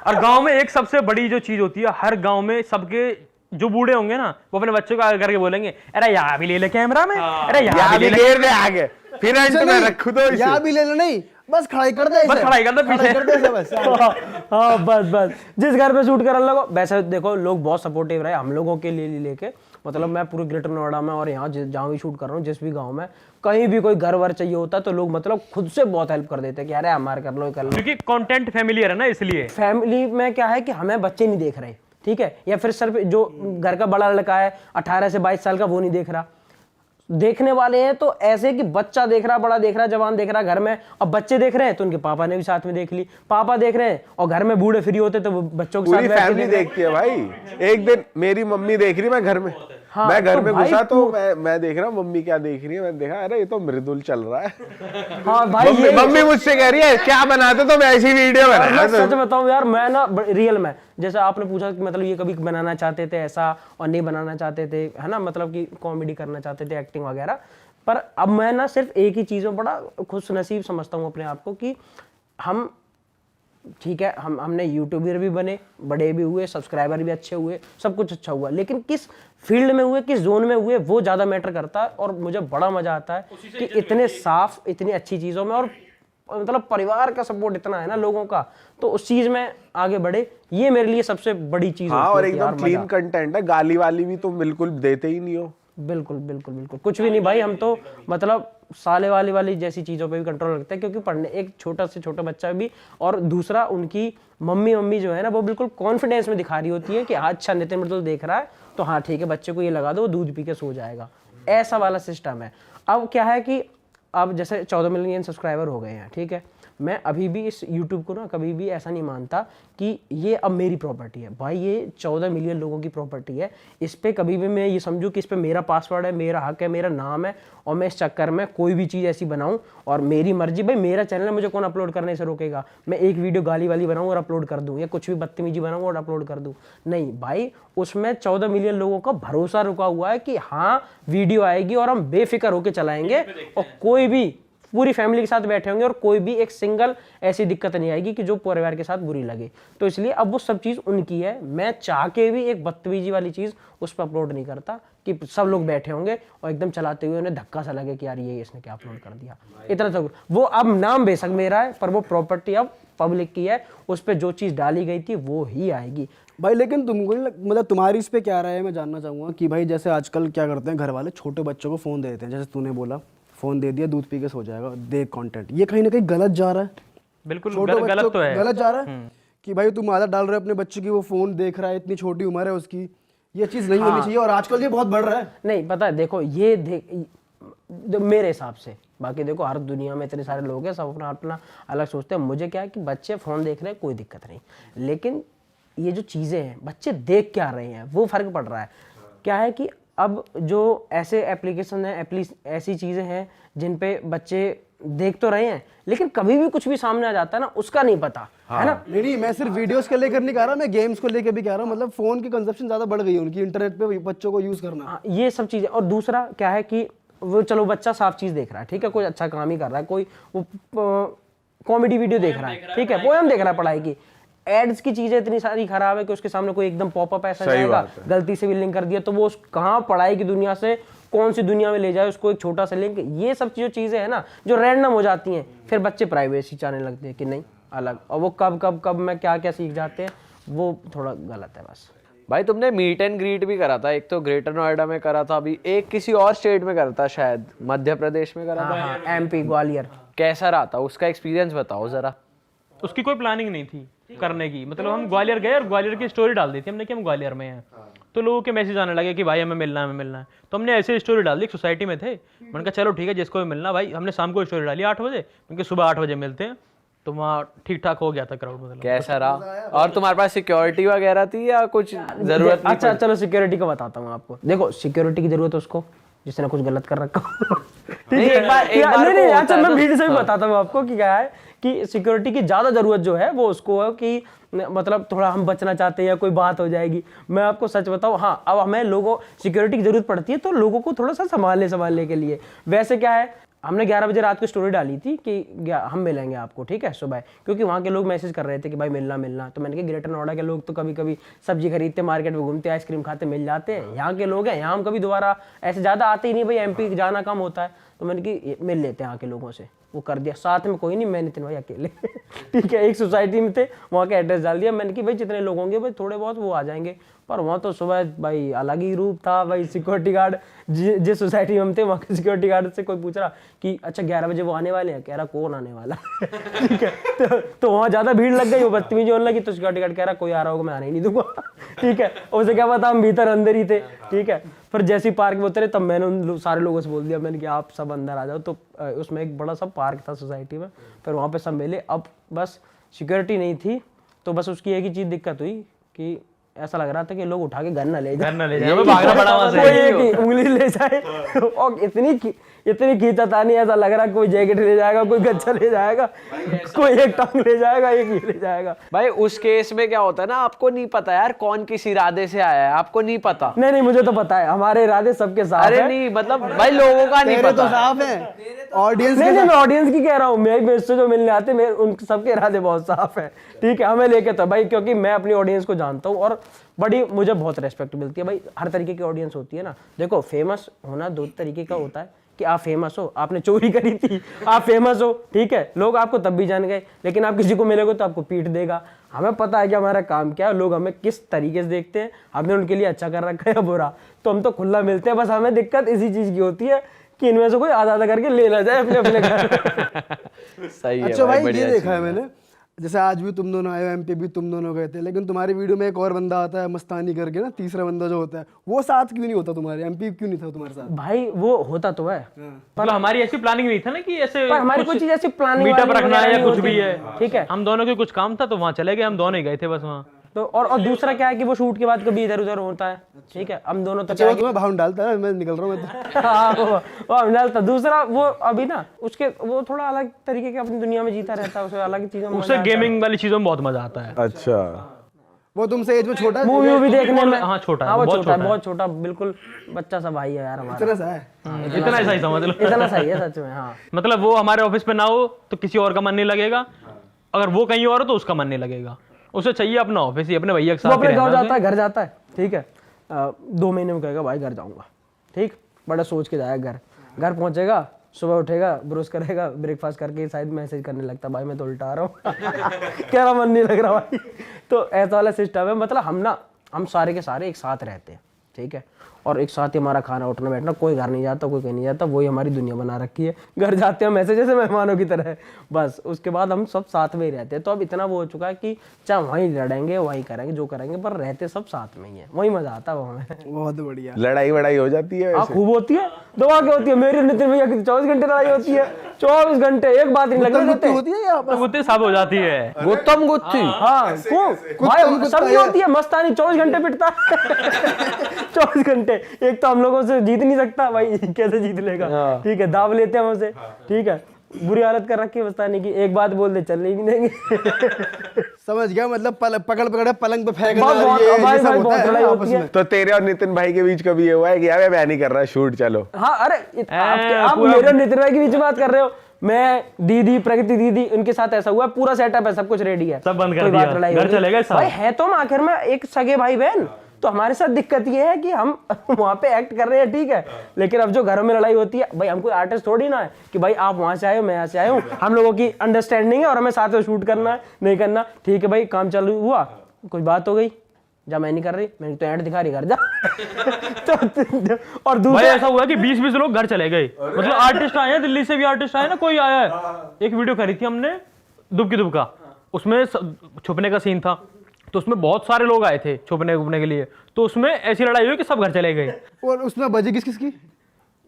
और गांव में एक सबसे बड़ी जो चीज होती है, हर गांव में सबके जो बूढ़े होंगे ना वो अपने बच्चों को आगे करके बोलेंगे अरे यहाँ भी ले ले कैमरा में, अरे यहाँ भी घेर दे आगे, फिर अंत में रख दो इसे। यहाँ भी लेना नहीं, बस खड़ाई कर दे, बस खड़ाई कर दो पीछे। बस। हाँ बस जिस घर पे शूट कर लगो। वैसे देखो लोग बहुत सपोर्टिव रहे हम लोगों के लिए लेके, मतलब मैं पूरे ग्रेटर नोएडा में और यहाँ जहाँ भी शूट कर रहा हूँ, जिस भी गांव में कहीं भी कोई घर वर चाहिए होता है तो लोग मतलब खुद से बहुत हेल्प कर देते हैं कि अरे हमारे कर लो, क्योंकि कंटेंट फैमिलियर है ना, इसलिए। फैमिली में क्या है कि हमें बच्चे नहीं देख रहे, ठीक है, या फिर सिर्फ जो घर का बड़ा लड़का है 18 से 22 साल का वो नहीं देख रहा, देखने वाले हैं तो ऐसे कि बच्चा देख रहा, बड़ा देख रहा, जवान देख रहा घर में। अब बच्चे देख रहे हैं तो उनके पापा ने भी साथ में देख ली, पापा देख रहे हैं और घर में बूढ़े फ्री होते तो वो बच्चों के साथ पूरी फैमिली देखती है भाई। एक दिन मेरी मम्मी देख रही, मैं घर में, हाँ, मैं घर तो में भाई घुसा तो मैं देख रहा हूँ मम्मी क्या देख रही है, मैं देखा अरे ये तो मृदुल चल रहा है। हाँ भाई, मम्मी मुझसे कह रही है क्या बनाते तो मैं ऐसी वीडियो बना। मैं सच बताऊं यार, मैं ना रियल में, जैसे आपने पूछा कि मतलब ये कभी बनाना चाहते थे ऐसा और नहीं बनाना चाहते थे, है ना, मतलब कि कॉमेडी करना चाहते थे, एक्टिंग वगैरह, पर अब मैं ना सिर्फ एक ही चीज़ में बड़ा खुशनसीब समझता हूँ अपने आप को कि हम ठीक है, हमने यूट्यूबर भी बने, बड़े भी हुए, सब्सक्राइबर भी अच्छे हुए, सब कुछ अच्छा हुआ, लेकिन किस फील्ड में हुए, किस जोन में हुए, वो ज़्यादा मैटर करता है। और मुझे बड़ा मज़ा आता है कि इतने साफ, इतनी अच्छी चीज़ों में, और मतलब परिवार का सपोर्ट इतना है ना लोगों का, तो उस चीज़ में आगे बढ़े, ये मेरे लिए सबसे बड़ी चीज़ हाँ, होती और है। एकदम क्लीन कंटेंट है, गाली वाली भी तुम बिल्कुल देते ही नहीं हो। बिल्कुल बिल्कुल बिल्कुल कुछ भी नहीं भाई, हम तो मतलब साले वाली जैसी चीज़ों पे भी कंट्रोल रखते हैं, क्योंकि पढ़ने एक छोटा से छोटा बच्चा भी, और दूसरा उनकी मम्मी जो है ना वो बिल्कुल कॉन्फिडेंस में दिखा रही होती है कि हाँ अच्छा नितिन मृदुल देख रहा है तो हाँ ठीक है, बच्चे को ये लगा दो, वो दूध पी के सो जाएगा, ऐसा वाला सिस्टम है। अब क्या है कि अब जैसे 14 मिलियन सब्सक्राइबर हो गए हैं, ठीक है, मैं अभी भी इस YouTube को ना कभी भी ऐसा नहीं मानता कि ये अब मेरी प्रॉपर्टी है। भाई ये 14 मिलियन लोगों की प्रॉपर्टी है। इस पे कभी भी मैं ये समझूं कि इस पे मेरा पासवर्ड है, मेरा हक है, मेरा नाम है, और मैं इस चक्कर में कोई भी चीज़ ऐसी बनाऊं और मेरी मर्जी, भाई मेरा चैनल है, मुझे कौन अपलोड करने से रोकेगा। मैं एक वीडियो गाली वाली बनाऊं और अपलोड कर दूं, या कुछ भी बदतमीजी बनाऊं और अपलोड कर दूं, नहीं भाई, उसमें 14 मिलियन लोगों का भरोसा रुका हुआ है कि हाँ वीडियो आएगी और हम बेफिक्र होकर चलाएंगे, और कोई भी पूरी फैमिली के साथ बैठे होंगे और कोई भी एक सिंगल ऐसी दिक्कत नहीं आएगी कि जो परिवार के साथ बुरी लगे। तो इसलिए अब वो सब चीज़ उनकी है, मैं चाह के भी एक बदतमीजी वाली चीज़ उस पर अपलोड नहीं करता कि सब लोग बैठे होंगे और एकदम चलाते हुए उन्हें धक्का सा लगे कि यार ये इसने क्या अपलोड कर दिया, इतना तो। वो अब नाम बेशक मेरा है, पर वो प्रॉपर्टी अब पब्लिक की है, उस पर जो चीज़ डाली गई थी वो ही आएगी। भाई लेकिन तुमको नहीं मतलब तुम्हारी इस पे क्या राय है, मैं जानना चाहूँगा कि भाई जैसे आजकल क्या करते हैं घर वाले, छोटे बच्चों को फ़ोन दे देते हैं, जैसे तूने बोला फ़ोन दे दिया, दूध पी के सो जाएगा, देख कंटेंट, ये कहीं ना कहीं गलत जा रहा है। बिल्कुल गलत तो है, गलत जा रहा है कि भाई तुम आदत डाल रहे हो अपने बच्चे की, वो फ़ोन देख रहा है, इतनी छोटी उम्र है उसकी, ये चीज़ नहीं होनी चाहिए, और आजकल ये बहुत बढ़ रहा है। नहीं पता है, देखो ये मेरे हिसाब से, बाकी देखो हर दुनिया में इतने सारे लोग हैं, सब अपना अपना अलग सोचते हैं। मुझे क्या है कि बच्चे फ़ोन देख रहे हैं, कोई दिक्कत नहीं, लेकिन ये जो चीज़ें हैं बच्चे देख क्या रहे हैं वो फ़र्क पड़ रहा है। क्या है कि अब जो ऐसे एप्लीकेशन है, ऐसी चीज़ें हैं जिन पे बच्चे देख तो रहे हैं, लेकिन कभी भी कुछ भी सामने आ जाता है ना, उसका नहीं पता, है ना। नहीं, मैं सिर्फ वीडियोस के लेकर नहीं कह रहा, मैं गेम्स को लेकर भी कह रहा हूँ, मतलब फ़ोन की कंजप्शन ज़्यादा बढ़ गई है उनकी, इंटरनेट पे बच्चों को यूज़ करना। हाँ, ये सब चीज़ें। और दूसरा क्या है कि वो चलो बच्चा साफ चीज़ देख रहा है, ठीक है, कोई अच्छा काम ही कर रहा है, कोई वो कॉमेडी वीडियो देख रहा है, ठीक है, पोएम देख रहा है पढ़ाई की, एड्स की चीजें इतनी सारी खराब है कि उसके सामने कोई एकदम पॉपअप ऐसा जाएगा, गलती से भी लिंक कर दिया तो वो कहाँ पढ़ाई की दुनिया से कौन सी दुनिया में ले जाए उसको, एक छोटा सा लिंक। ये सब जो चीजें हैं ना जो रैंडम हो जाती हैं, फिर बच्चे प्राइवेसी चाहने लगते हैं कि नहीं अलग, और वो कब में क्या क्या सीख जाते हैं, वो थोड़ा गलत है बस। भाई तुमने मीट एंड ग्रीट भी करा था, एक तो ग्रेटर नोएडा में करा था, अभी एक किसी और स्टेट में करा था, शायद मध्य प्रदेश में करा था। हाँ, MP ग्वालियर। कैसा रहा था उसका एक्सपीरियंस, बताओ जरा। उसकी कोई प्लानिंग नहीं थी करने की, मतलब हम ग्वालियर गए और ग्वालियर की स्टोरी डाल दी थी हमने कि हम ग्वालियर में हैं, तो लोगों के मैसेज आने लगे कि भाई हमें मिलना है, तो हमने ऐसे स्टोरी डाल दी, सोसाइटी में थे, मैंने कहा चलो ठीक है जिसको भी मिलना। भाई हमने शाम को स्टोरी डाली 8 बजे, उनके सुबह 8 बजे मिलते हैं, तो वहाँ ठीक ठाक हो गया था क्राउड, मतलब। कैसा रहा? और तुम्हारे पास सिक्योरिटी वगैरह थी या कुछ जरूरत? अच्छा चलो सिक्योरिटी का बताता हूँ आपको। देखो सिक्योरिटी की जरूरत है उसको जिसने कुछ गलत कर रखा हो। नहीं, एक बार नहीं, अच्छा मैं वीडियो से भी बताता हूँ आपको कि क्या है कि सिक्योरिटी की ज्यादा जरूरत जो है वो उसको है कि मतलब थोड़ा हम बचना चाहते हैं या कोई बात हो जाएगी। मैं आपको सच बताऊं, हाँ अब हमें लोगों सिक्योरिटी की जरूरत पड़ती है तो लोगों को थोड़ा सा संभालने के लिए। वैसे क्या है, हमने 11 बजे रात को स्टोरी डाली थी कि हम मिलेंगे आपको, ठीक है, सुबह, क्योंकि वहाँ के लोग मैसेज कर रहे थे कि भाई मिलना। तो मैंने कहा ग्रेटर नोएडा के लोग तो कभी कभी सब्जी खरीदते, मार्केट में घूमते, आइसक्रीम खाते, मिल जाते हैं। यहाँ के लोग हैं, यहाँ हम कभी दोबारा ऐसे ज़्यादा आते ही नहीं, भाई MP जाना कम होता है, तो मैंने कि मिल लेते हैं यहाँ के लोगों से। वो कर दिया, साथ में कोई नहीं, मैं नितिन भाई अकेले। ठीक है, एक सोसाइटी में थे, वहाँ का एड्रेस डाल दिया मैंने कि भाई जितने लोग होंगे भाई थोड़े बहुत वो आ जाएंगे। पर वहाँ तो सुबह भाई अलग ही रूप था भाई। सिक्योरिटी गार्ड जिस सोसाइटी में हम थे वहाँ के सिक्योरिटी गार्ड से कोई पूछ रहा कि अच्छा 11 बजे वो आने वाले हैं, कह रहा कौन आने वाला। ठीक है, तो वहाँ ज़्यादा भीड़ लग गई, वो बदतमीजी होने लगी, तो सिक्योरिटी गार्ड कह रहा कोई आ रहा होगा मैं आने ही नहीं दूंगा। ठीक है, उसे क्या पता हम भीतर अंदर ही थे। ठीक है, फिर जैसे ही पार्क में उतरे तब मैंने उन सारे लोगों से बोल दिया, मैंने कि आप सब अंदर आ जाओ। तो उसमें एक बड़ा सा पार्क था सोसाइटी में, फिर वहाँ पे सब मिले। अब बस सिक्योरिटी नहीं थी तो बस उसकी एक ही चीज़ दिक्कत हुई कि ऐसा लग रहा था कि लोग उठा के गन न ले जाए, भागना पड़ा वहां से, कोई एक उंगली ले जाए। और इतनी खींचातानी, ऐसा लग रहा कोई जैकेट ले जाएगा, कोई गच्छा ले जाएगा, कोई एक टांग ले जाएगा, एक ये ले जाएगा। भाई उस केस में क्या होता है ना, आपको नहीं पता यार कौन किस इरादे से आया है, आपको नहीं पता। नहीं मुझे तो पता है, हमारे इरादे सबके साथ अरे है। नहीं मतलब भाई लोगों का नहीं पता। तो साफ है ऑडियंस। नहीं मैं ऑडियंस की कह रहा हूँ, मैं मेरे से जो मिलने आते हैं उन सबके इरादे बहुत साफ है। ठीक है, हमें लेके तो भाई, क्योंकि मैं अपनी ऑडियंस को जानता हूँ और बड़ी मुझे बहुत रेस्पेक्ट मिलती है भाई। हर तरीके की ऑडियंस होती है ना। देखो फेमस होना 2 तरीके का होता है कि आप फेमस हो, आपने चोरी करी थी, आप फेमस हो, ठीक है, लोग आपको तब भी जान गए, लेकिन आप किसी को मिलोगे तो आपको पीट देगा। हमें पता है कि हमारा काम क्या है, लोग हमें किस तरीके से देखते हैं, हमने उनके लिए अच्छा कर रखा है या बुरा, तो हम तो खुला मिलते हैं। बस हमें दिक्कत इसी चीज़ की होती है कि इनमें से कोई आधा आधा करके ले ना जाए अपने घर। सही है। अच्छा भाई ये देखा है मैंने, जैसे आज भी तुम दोनों आए हो, एमपी भी तुम दोनों गए थे, लेकिन तुम्हारी वीडियो में एक और बंदा आता है मस्तानी करके ना, तीसरा बंदा जो होता है, वो साथ क्यों नहीं होता तुम्हारे? एमपी क्यों नहीं था तुम्हारे साथ? भाई वो होता तो है, मतलब हमारी ऐसी प्लानिंग नहीं था ना कि ऐसे पर हमारी कोई चीज ऐसी प्लानिंग मीटअप रखना है या कुछ भी है। ठीक है। हम दोनों के कुछ काम था तो वहाँ चले गए, हम दोनों ही गए थे बस वहाँ। तो और दूसरा क्या है कि वो शूट के बाद कभी इधर उधर होता है। ठीक है, हम दोनों तो चलो तुम्हें भाव डालता है, मैं निकल रहा हूँ मैं तो। हाँ, वो हम डालता। दूसरा वो अभी ना उसके वो थोड़ा अलग तरीके के अपनी दुनिया में जीता रहता है, उसे अलग चीजों में उससे गेमिंग वाली चीजों में बहुत मजा आता है। अच्छा, वो तुमसे एज में छोटा है? मूवी देखने में। हाँ छोटा है, हाँ वो बहुत छोटा है, छोटा है। बहुत छोटा, बिल्कुल बच्चा सा भाई है यार हमारा। इतना सा है? इतना ऐसा ही समझ लो। इतना सही है सच में। हाँ मतलब वो हमारे ऑफिस पे ना हो तो किसी और का मन नहीं लगेगा, अगर वो कहीं और हो तो उसका मन नहीं लगेगा। उसे चाहिए अपना ऑफिस ही, अपने भैया के वो साथ अपने ही गाँव रहना जाता है, घर जाता है। ठीक है, 2 महीने में कहेगा भाई घर जाऊंगा। ठीक, बड़ा सोच के जाएगा घर पहुंचेगा, सुबह उठेगा, ब्रश करेगा, ब्रेकफास्ट करके शायद मैसेज करने लगता भाई मैं तो उल्टा आ रहा हूँ। कह रहा मन नहीं लग रहा भाई। तो ऐसा वाला सिस्टम है। मतलब हम सारे के सारे एक साथ रहते हैं। ठीक है, और एक साथ ही हमारा खाना उठना बैठना, कोई घर नहीं जाता, कोई कहीं नहीं जाता, वही हमारी दुनिया बना रखी है। घर जाते हैं हम ऐसे जैसे मेहमानों की तरह, बस उसके बाद हम सब साथ में ही रहते हैं। तो अब इतना वो हो चुका है कि चाहे वहीं लड़ेंगे, वहीं करेंगे जो करेंगे, पर रहते सब साथ में ही है, वही मजा आता है वो हमें। बहुत बढ़िया। लड़ाई वड़ाई हो जाती है हाँ वैसे? खूब होती है, दबा के होती है। मेरी नितिन भैया की 24 घंटे लड़ाई होती है, 24 घंटे एक बात नहीं लगने देते। होती है या तो गुत्ते सब हो जाती है। गुत्तम गुत्ती। हाँ भाई सबकी होती है। मस्तानी 24 घंटे पिटता है। 24 घंटे। एक तो हम लोगों से जीत नहीं सकता भाई, कैसे जीत लेगा। ठीक है, दाव लेते हैं हमसे। ठीक है, बुरी हालत कर रखी है मस्तानी की, एक बात बोल दे चलने ही नहीं देंगे। समझ गया, मतलब पकड़ पकड़ पलंग पे फेंकना, बहुत- ये भाई- सब भाई होता बहुत है लड़ाई आपस होती है। में। तो तेरे और नितिन भाई के बीच कभी ये हुआ है कि यार मैं नहीं कर रहा, शूट चलो? हाँ अरे आप मेरे और नितिन भाई के बीच बात कर रहे हो। मैं दीदी, प्रगति दीदी, उनके साथ ऐसा हुआ, पूरा सेटअप है, सब कुछ रेडी है, सब बंद कर कोई दिया, बात लड़ाई घर हो रही। चले गए सब। भाई है तो हम आखिर में एक सगे भाई बहन। तो हमारे साथ दिक्कत ये है कि हम वहाँ पे एक्ट कर रहे हैं। ठीक है, लेकिन अब जो घरों में लड़ाई होती है, भाई हम कोई आर्टिस्ट थोड़ी ना है कि भाई आप वहां से आए हो मैं यहाँ से आया हूँ। हम लोगों की अंडरस्टैंडिंग है और हमें साथ में शूट करना है, नहीं करना। ठीक है भाई, काम चालू हुआ, कुछ बात हो गई, जा मैं नहीं कर रही, मैंने तो ऐड दिखा रही, घर जा। और भाई दूसरा ऐसा हुआ कि 20-20 लोग घर चले गए। मतलब आर्टिस्ट आए हैं, दिल्ली से भी आर्टिस्ट आए ना, कोई आया है। एक वीडियो करी थी हमने दुब की दुब का, उसमें छुपने का सीन था, तो उसमें बहुत सारे लोग आए थे छुपने के लिए। तो उसमें ऐसी लड़ाई हुई कि सब घर चले गए। और उसमें बजी किसकी?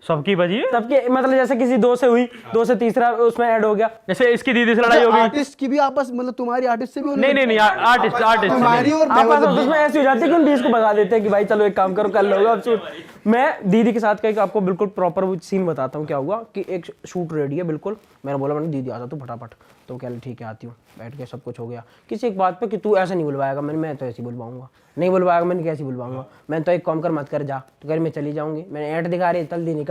सबकी बजी, सबके मतलब जैसे किसी 2 से हुई, 2 से तीसरा उसमें ऐड हो गया। जैसे इसकी दीदी से लड़ाई हो गई। आर्टिस्ट की भी आपस, मतलब तुम्हारी आर्टिस्ट से भी नहीं आर्टिस्ट तुम्हारी और आपस में उसमें ऐसी हो जाती है कि उन 20 को बता देते हैं कि भाई चलो एक काम करो, कर लो अब शूट। मैं दीदी के साथ कहीं आपको बिल्कुल प्रॉपर सीन बताता हूँ क्या हुआ कि एक शूट रेडी है बिल्कुल। मैंने बोला मैंने दीदी आता तू फटाफट, तो कह ठीक है आती हूँ, बैठ के सब कुछ हो गया। किसी एक बात पे कि तू ऐसा नहीं बुलवाएगा, मैं तो ऐसे ही बुलवाऊंगा, नहीं बुलवाएगा मैंने कैसे बुलवाऊंगा, मैं तो एक काम कर मत कर जा, तो कह मैं चली जाऊंगी, मैंने ऐड दिखा रही जल्दी निकल।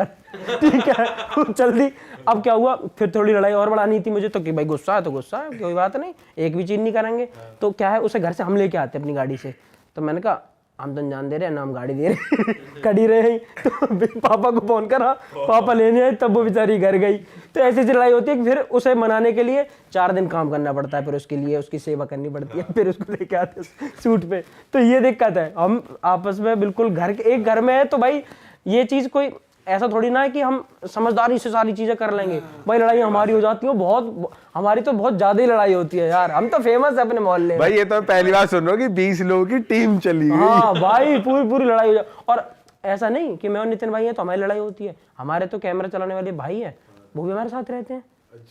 ठीक है जल्दी। अब क्या हुआ, फिर थोड़ी लड़ाई और बढ़ानी थी मुझे, तो कि भाई गुस्सा है तो गुस्सा है, कोई बात नहीं, एक भी चीज नहीं करेंगे। तो क्या है, उसे घर से हम लेके आते अपनी गाड़ी से। तो मैंने कहा हम तो जान दे रहे हैं ना, हम गाड़ी दे रहे खड़ी रहे। तो पापा को फोन करा, पापा लेने आए, तब वो बेचारी घर गई। तो ऐसी लड़ाई होती है कि फिर उसे मनाने के लिए 4 दिन काम करना पड़ता है, फिर उसके लिए उसकी सेवा करनी पड़ती है, फिर उसको लेके आते शूट पे। तो ये दिक्कत है, हम आपस में बिल्कुल एक घर में है। तो भाई ये चीज कोई ऐसा थोड़ी ना है कि हम समझदारी से सारी चीजें कर लेंगे। भाई लड़ाई हमारी हो जाती है बहुत, हमारी तो बहुत ज्यादा ही लड़ाई होती है यार। हम तो फेमस है अपने मोहल्ले में। भाई ये तो पहली बार सुन रहा हूँ कि 20 लोगों की टीम चली हुई। हाँ भाई पूरी लड़ाई हो जाए। और ऐसा नहीं कि मैं और नितिन भाई हैं तो हमारी लड़ाई होती है, हमारे तो कैमरा चलाने वाले भाई है, वो भी हमारे साथ रहते हैं।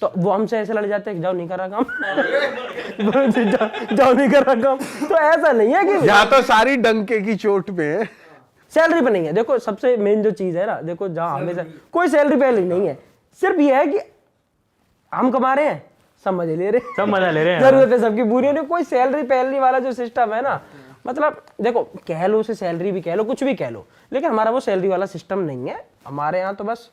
तो वो हमसे ऐसे लड़ जाते हैं, जाओ नहीं कर रहा काम। जाओ नहीं कर रहा काम। तो ऐसा नहीं है कि यहाँ तो सारी डंके की चोट पे है। सैलरी पे नहीं है। देखो सबसे मेन जो चीज है ना, देखो जहाँ हमेशा कोई सैलरी पहले नहीं है, सिर्फ ये है कि हम कमा रहे हैं, सब मजे ले रहे हैं, सब मजा ले रहे हैं। जरूरत है सबकी पूरी होने। कोई सैलरी पहलने वाला जो सिस्टम है ना, मतलब देखो कह लो उसे सैलरी भी कह लो, कुछ भी कह लो, लेकिन हमारा वो सैलरी वाला सिस्टम नहीं है। हमारे यहाँ तो बस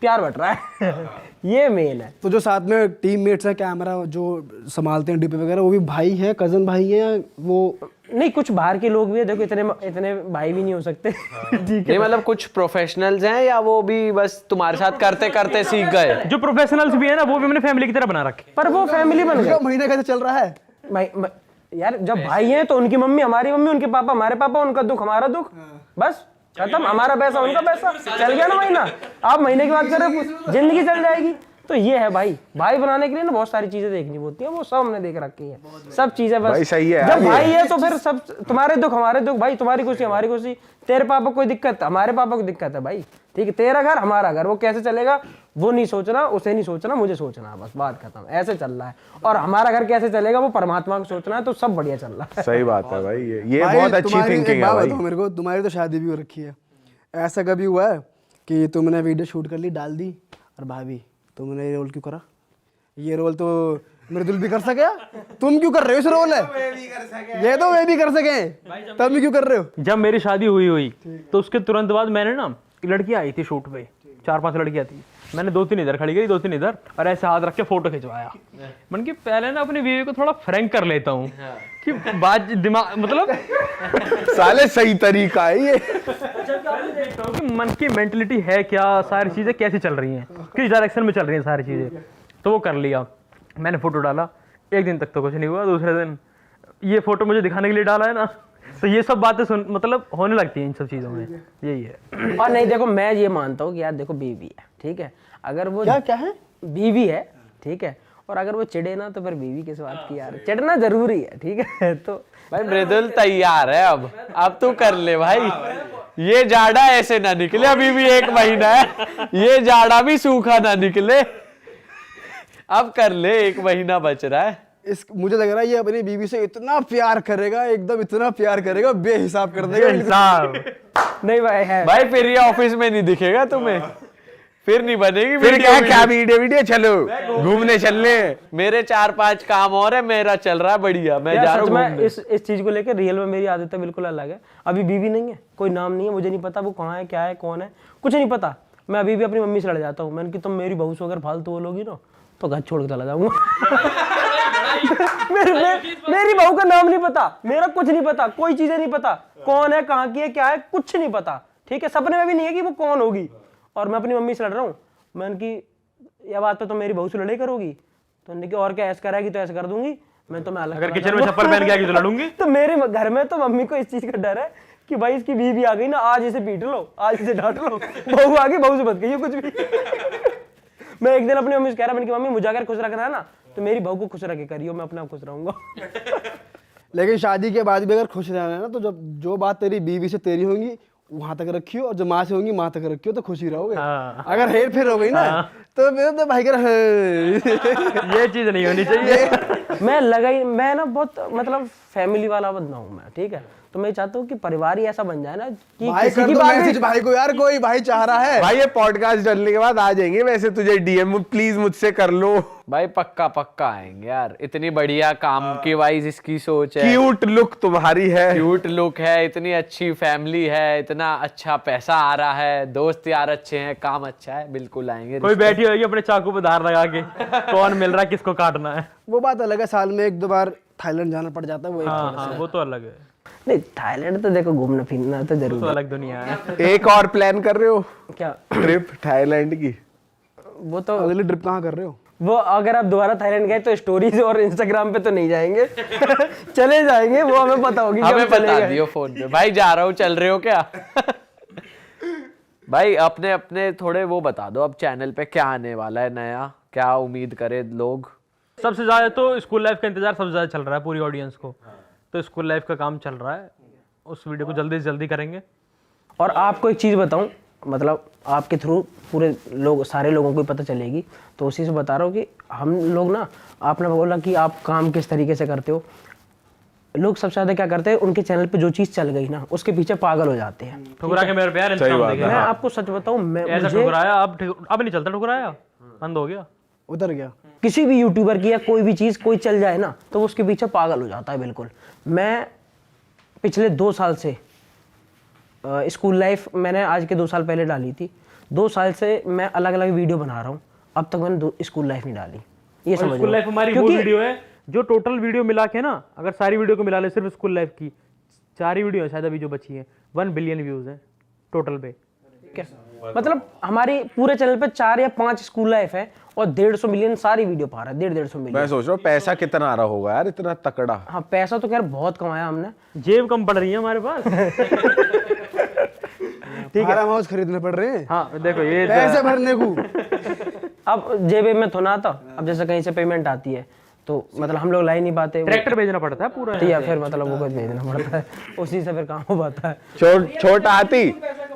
प्यार बट रहा है। ये मेन है। तो जो साथ में टीम मेट्स है, कैमरा जो संभालते हैं डीपी वगैरह, वो भी भाई है, कजन भाई है, या वो नहीं कुछ बाहर के लोग भी है। देखो इतने भाई भी नहीं हो सकते। ठीक नहीं मतलब कुछ प्रोफेशनल्स हैं या वो भी बस तुम्हारे साथ करते करते सीख गए? जो प्रोफेशनल्स भी है ना, वो भी हमने फैमिली की तरह बना रखे। पर वो फैमिली बन गई। महीने कैसे चल रहा है? यार जब भाई हैं तो उनकी मम्मी हमारी मम्मी, उनके पापा हमारे पापा, उनका दुख हमारा दुख, बस खत्म। हमारा पैसा उनका पैसा, चल गया ना महीना। आप महीने की बात कर रहे हो, जिंदगी चल जाएगी। तो ये है भाई, भाई बनाने के लिए ना बहुत सारी चीजें देखनी होती है, वो सब हमने देख रखी है, सब चीजें बस भाई सही है जब यार, भाई है तो फिर सब तुम्हारे दुख हमारे दुख, भाई तुम्हारी खुशी हमारी खुशी, तेरे पापा को कोई दिक्कत हमारे पापा को दिक्कत है भाई, ठीक है, तेरा घर हमारा घर, वो कैसे चलेगा वो नहीं सोचना, उसे नहीं सोचना, मुझे सोचना है, बस बात खत्म, ऐसे चल रहा है। और हमारा घर कैसे चलेगा वो परमात्मा को सोचना है, तो सब बढ़िया चल रहा है। सही बात है भाई, ये भाई, बहुत अच्छी तुम्हारी थिंकिंग एक है बात भाई। बताओ मेरे को, तुम्हारी तो शादी भी हो रखी है, ऐसा कभी हुआ है कि तुमने वीडियो शूट कर ली डाल दी और भाभी तुमने ये रोल क्यों करा, ये रोल तो मृदुल भी कर सके, तुम क्यों कर रहे हो इस रोल है, ये तो वे भी कर सके, तब भी क्यों कर रहे हो? जब मेरी शादी हुई तो उसके तुरंत बाद मैंने ना लड़कियां आई थी शूट पे, 4-5 लड़कियां थी, मैंने 2-3 इधर खड़ी करी, 2-3 इधर, और ऐसे हाथ रख के फोटो खिंचवाया। मन की पहले ना अपनी बीवी को थोड़ा फ्रैंक कर लेता हूँ कि बात दिमाग मतलब साले सही तरीका है ये। देखता हूँ कि मन की मेंटलिटी है क्या, सारी चीजें कैसी चल रही हैं, किस डायरेक्शन में चल रही हैं सारी चीजें, तो वो कर लिया। मैंने फोटो डाला, एक दिन तक तो कुछ नहीं हुआ, दूसरे दिन ये फोटो मुझे दिखाने के लिए डाला है ना, तो ये सब बातें सुन मतलब होने लगती हैं इन सब चीजों में, यही है। और नहीं देखो, मैं ये मानता हूँ कि यार देखो बीवी है, ठीक है, अगर वो क्या है बीवी है, ठीक है, और अगर वो चिढ़े ना तो फिर बीवी किस बात की यार, चिढ़ना जरूरी है, ठीक है। तो भाई मृदुल तैयार है, अब तू कर ले भाई, ये जाड़ा ऐसे ना निकले, अभी भी 1 महीना है, ये जाड़ा भी सूखा ना निकले, अब कर ले, 1 महीना बच रहा है। मुझे लग रहा है ये अपनी बीवी से इतना प्यार करेगा, एकदम इतना प्यार करेगा, बेहिसाब कर देगा हिसाब नहीं भाई है भाई फिर ये ऑफिस में नहीं दिखेगा तुम्हें, फिर नहीं बनेगी फिर वीडियो क्या वीडियो चलो घूमने चलने। मेरे 4-5 काम और है, मेरा चल रहा है बढ़िया, मैं यार जा रहा सच हूँ में घूमने। इस चीज को लेकर रियल में मेरी आदतें बिल्कुल अलग है। अभी बीवी नहीं है, कोई नाम नहीं है, मुझे नहीं पता वो कहाँ है, क्या है, कौन है, कुछ नहीं पता। मैं अभी भी अपनी मम्मी से लड़ जाता हूँ, मैंने कि तुम मेरी बहू से अगर फालतू बोलोगी ना तो घर छोड़ के चला जाऊंगा। मेरी बहू का नाम नहीं पता, मेरा कुछ नहीं पता, कोई चीजें नहीं पता, कौन है, कहाँ की है, क्या है, कुछ नहीं पता, ठीक है, सपने में भी नहीं है कि वो कौन होगी। और मैं अपनी मम्मी से लड़ रहा हूँ, मैंने कि यह बात पे तो मेरी बहू से लड़ाई करोगी, तो उन्होंने कि और क्या ऐसा कराएगी तो ऐसा कर दूंगी, मैं तो मैं अलग अगर किचन में चप्पल पहन के आएगी तो लड़ूंगी। तो मेरे घर में तो मम्मी को इस चीज का डर है कि भाई इसकी बीवी आ गई ना, आज इसे पीट लो, आज इसे डांट लो, बहू आ गई, बहू से मत कहिए कुछ भी। मैं एक दिन अपनी मम्मी से कह रहा, मैंने कि मम्मी मुझे अगर खुश रखना है ना तो मेरी बहू को खुश रखे करियो, मैं अपने आप खुश रहूंगा। लेकिन शादी के बाद भी अगर खुश रहना है ना, तो जब जो बात तेरी बीवी से तेरी होंगी वहां तक रखियो, और जो माँ से होंगी माँ तक रखियो, तो खुशी रहोगे। हाँ। अगर हेर फेर हो गई ना तो मेरे तो भाई कर ये चीज नहीं होनी चाहिए। मैं ना बहुत मतलब फैमिली वाला बंदा हूँ मैं, ठीक है, तो मैं चाहता हूँ कि परिवार ही ऐसा बन जाए ना कि भाई किसी कर की दो बात मैसेज नहीं। भाई को यार, कोई भाई चाह रहा है। भाई ये पॉडकास्ट डलने के बाद आ जाएंगे वैसे तुझे डीएम, प्लीज मुझसे कर लो। भाई पक्का पक्का आएंगे यार, इतनी बढ़िया काम की वाइज इसकी सोच है, क्यूट लुक तुम्हारी है, क्यूट लुक है, इतनी अच्छी फैमिली है, इतना अच्छा पैसा आ रहा है, दोस्त यार अच्छे हैं, काम अच्छा है, बिल्कुल आएंगे। कोई बैठी होगी अपने चाकू पे धार लगा के, कौन मिल रहा है किसको काटना है। वो बात अलग है, साल में 1-2 बार थाईलैंड जाना पड़ जाता है, वो एक हाँ हाँ, वो तो अलग है, नहीं थाईलैंड तो देखो घूमना फिरना तो वो जरूर तो है। अलग दुनिया है। एक और प्लान कर रहे हो क्या ट्रिप थाईलैंड की? वो तो अगली ट्रिप कहाँ कर रहे हो? वो अगर आप दोबारा थाईलैंड गए तो स्टोरीज और इंस्टाग्राम पे तो नहीं जाएंगे। चले जाएंगे, वो हमें पता होगी कि हमें हम चले बता गए। दियो फोन पे, भाई जा रहा हूँ, चल रहे हो क्या? भाई अपने अपने थोड़े वो बता दो, अब चैनल पे क्या आने वाला है नया, क्या उम्मीद करे लोग? सबसे ज्यादा तो स्कूल लाइफ का इंतजार सबसे ज्यादा चल रहा है पूरी ऑडियंस को, तो स्कूल लाइफ का काम चल रहा है, उस वीडियो को जल्दी से जल्दी करेंगे। और आपको एक चीज़ बताऊं, मतलब आपके थ्रू पूरे लोग सारे लोगों को पता चलेगी, तो उसी से बता रहा हूँ कि हम लोग ना, आपने बोला कि आप काम किस तरीके से करते हो, लोग सबसे ज़्यादा क्या करते हैं, उनके चैनल पे जो चीज़ चल गई ना उसके पीछे पागल हो जाते हैं। ठुकरा के मेरे प्यार इंस्टाग्राम बात है। देखे, मैं आपको सच बताऊं, मैं ऐसा मुझे ठुकराया, अब नहीं चलता, ठुकराया बंद हो गया। उतर गया। किसी भी यूट्यूबर की या कोई भी चीज़ कोई चल जाए ना तो वो उसके पीछे पागल हो जाता है बिल्कुल। मैं पिछले 2 साल से स्कूल लाइफ मैंने आज के 2 साल पहले डाली थी, 2 साल से मैं अलग अलग वीडियो बना रहा हूँ, अब तक मैंने स्कूल लाइफ नहीं डाली, ये समझ स्कूल लो। लाइफ हमारी वो क्योंकि वीडियो है जो टोटल वीडियो मिला के ना, अगर सारी वीडियो को मिला ले सिर्फ स्कूल लाइफ की 4 ही वीडियो है शायद अभी जो बची है, 1 बिलियन व्यूज है टोटल पे। क्या मतलब हमारी पूरे चैनल पे 4 या 5 स्कूल लाइफ है और 150 मिलियन सारी वीडियो पा रहा है, 150 मिलियन। मैं सोच रहा हूँ पैसा कितना आ रहा होगा यार, इतना तकड़ा। हाँ पैसा तो खैर बहुत कमाया हमने। जेब कम पड़ रही है हमारे पास। फार्म हाउस खरीदने पड़ रहे हैं, हाँ देखो ये पैसे भरने को। अब जेबे में तो ना था, अब जैसे कहीं से पेमेंट आती है तो मतलब हम लोग ला ही नहीं पाते, ट्रैक्टर भेजना पड़ता है पूरा। या फिर मतलब वो कुछ भेजना पड़ता है, उसी से फिर काम हो पाता है। छोटा हाथी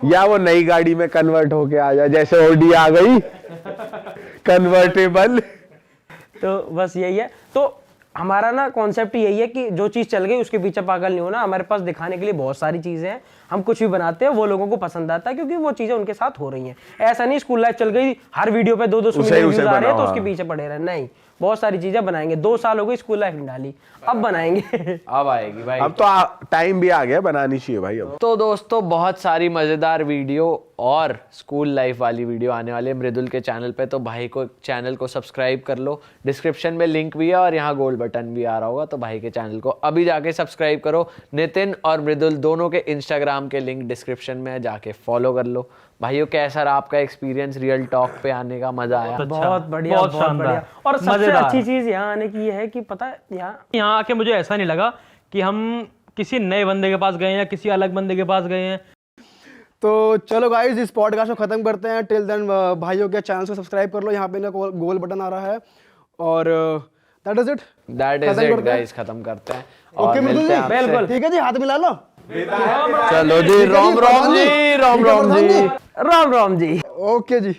या वो नई गाड़ी में कन्वर्ट होके आ जाए, जैसे ओडी आ गई कन्वर्टेबल। तो बस यही है। तो हमारा ना कॉन्सेप्ट यही है कि जो चीज़ चल गई उसके पीछे पागल नहीं होना। हमारे पास दिखाने के लिए बहुत सारी चीज़ें हैं, हम कुछ भी बनाते हैं वो लोगों को पसंद आता है क्योंकि वो चीज़ें उनके साथ हो रही हैं। ऐसा नहीं स्कूल लाइफ चल गई हर वीडियो पे 200 मिलियन व्यूज आ रहे हैं तो उसके पीछे पड़े रहे, नहीं, बहुत सारी चीजें बनाएंगे। 2 साल हो गए स्कूल लाइफ नहीं डाली, अब बनाएंगे। अब आएगी भाई। अब तो टाइम भी आ गया, बनानी चाहिए भाई अब। तो दोस्तों बहुत सारी मजेदार वीडियो और स्कूल लाइफ वाली वीडियो आने वाली है मृदुल के चैनल पे, तो भाई को चैनल को सब्सक्राइब कर लो, डिस्क्रिप्शन में लिंक भी है और यहाँ गोल बटन भी आ रहा होगा, तो भाई के चैनल को अभी जाके सब्सक्राइब करो। नितिन और मृदुल दोनों के इंस्टाग्राम के लिंक डिस्क्रिप्शन में है, जाके फॉलो कर लो। भाइयों कैसा रहा आपका एक्सपीरियंस रियल टॉक पे आने का, मजा आया? बहुत बढ़िया, बहुत बहुत शानदार, बढ़िया। और सबसे मजेदार। अच्छी चीज यहाँ आने की ये है कि पता है यहाँ आके मुझे ऐसा नहीं लगा कि हम किसी नए बंदे के पास गए हैं या किसी अलग बंदे के पास गए हैं। तो चलो गाइस इस पॉडकास्ट को खत्म करते हैं। टिल देन भाइयों के चैनल को सब्सक्राइब कर लो, यहाँ पे ना गोल बटन आ रहा है और दैट इज इट गाइस, खत्म करते हैं और ओके मिलते हैं आपसे। बिल्कुल ठीक है जी, हाथ मिला लो। चलो जी, राम राम जी, राम राम जी, राम राम जी। ओके जी।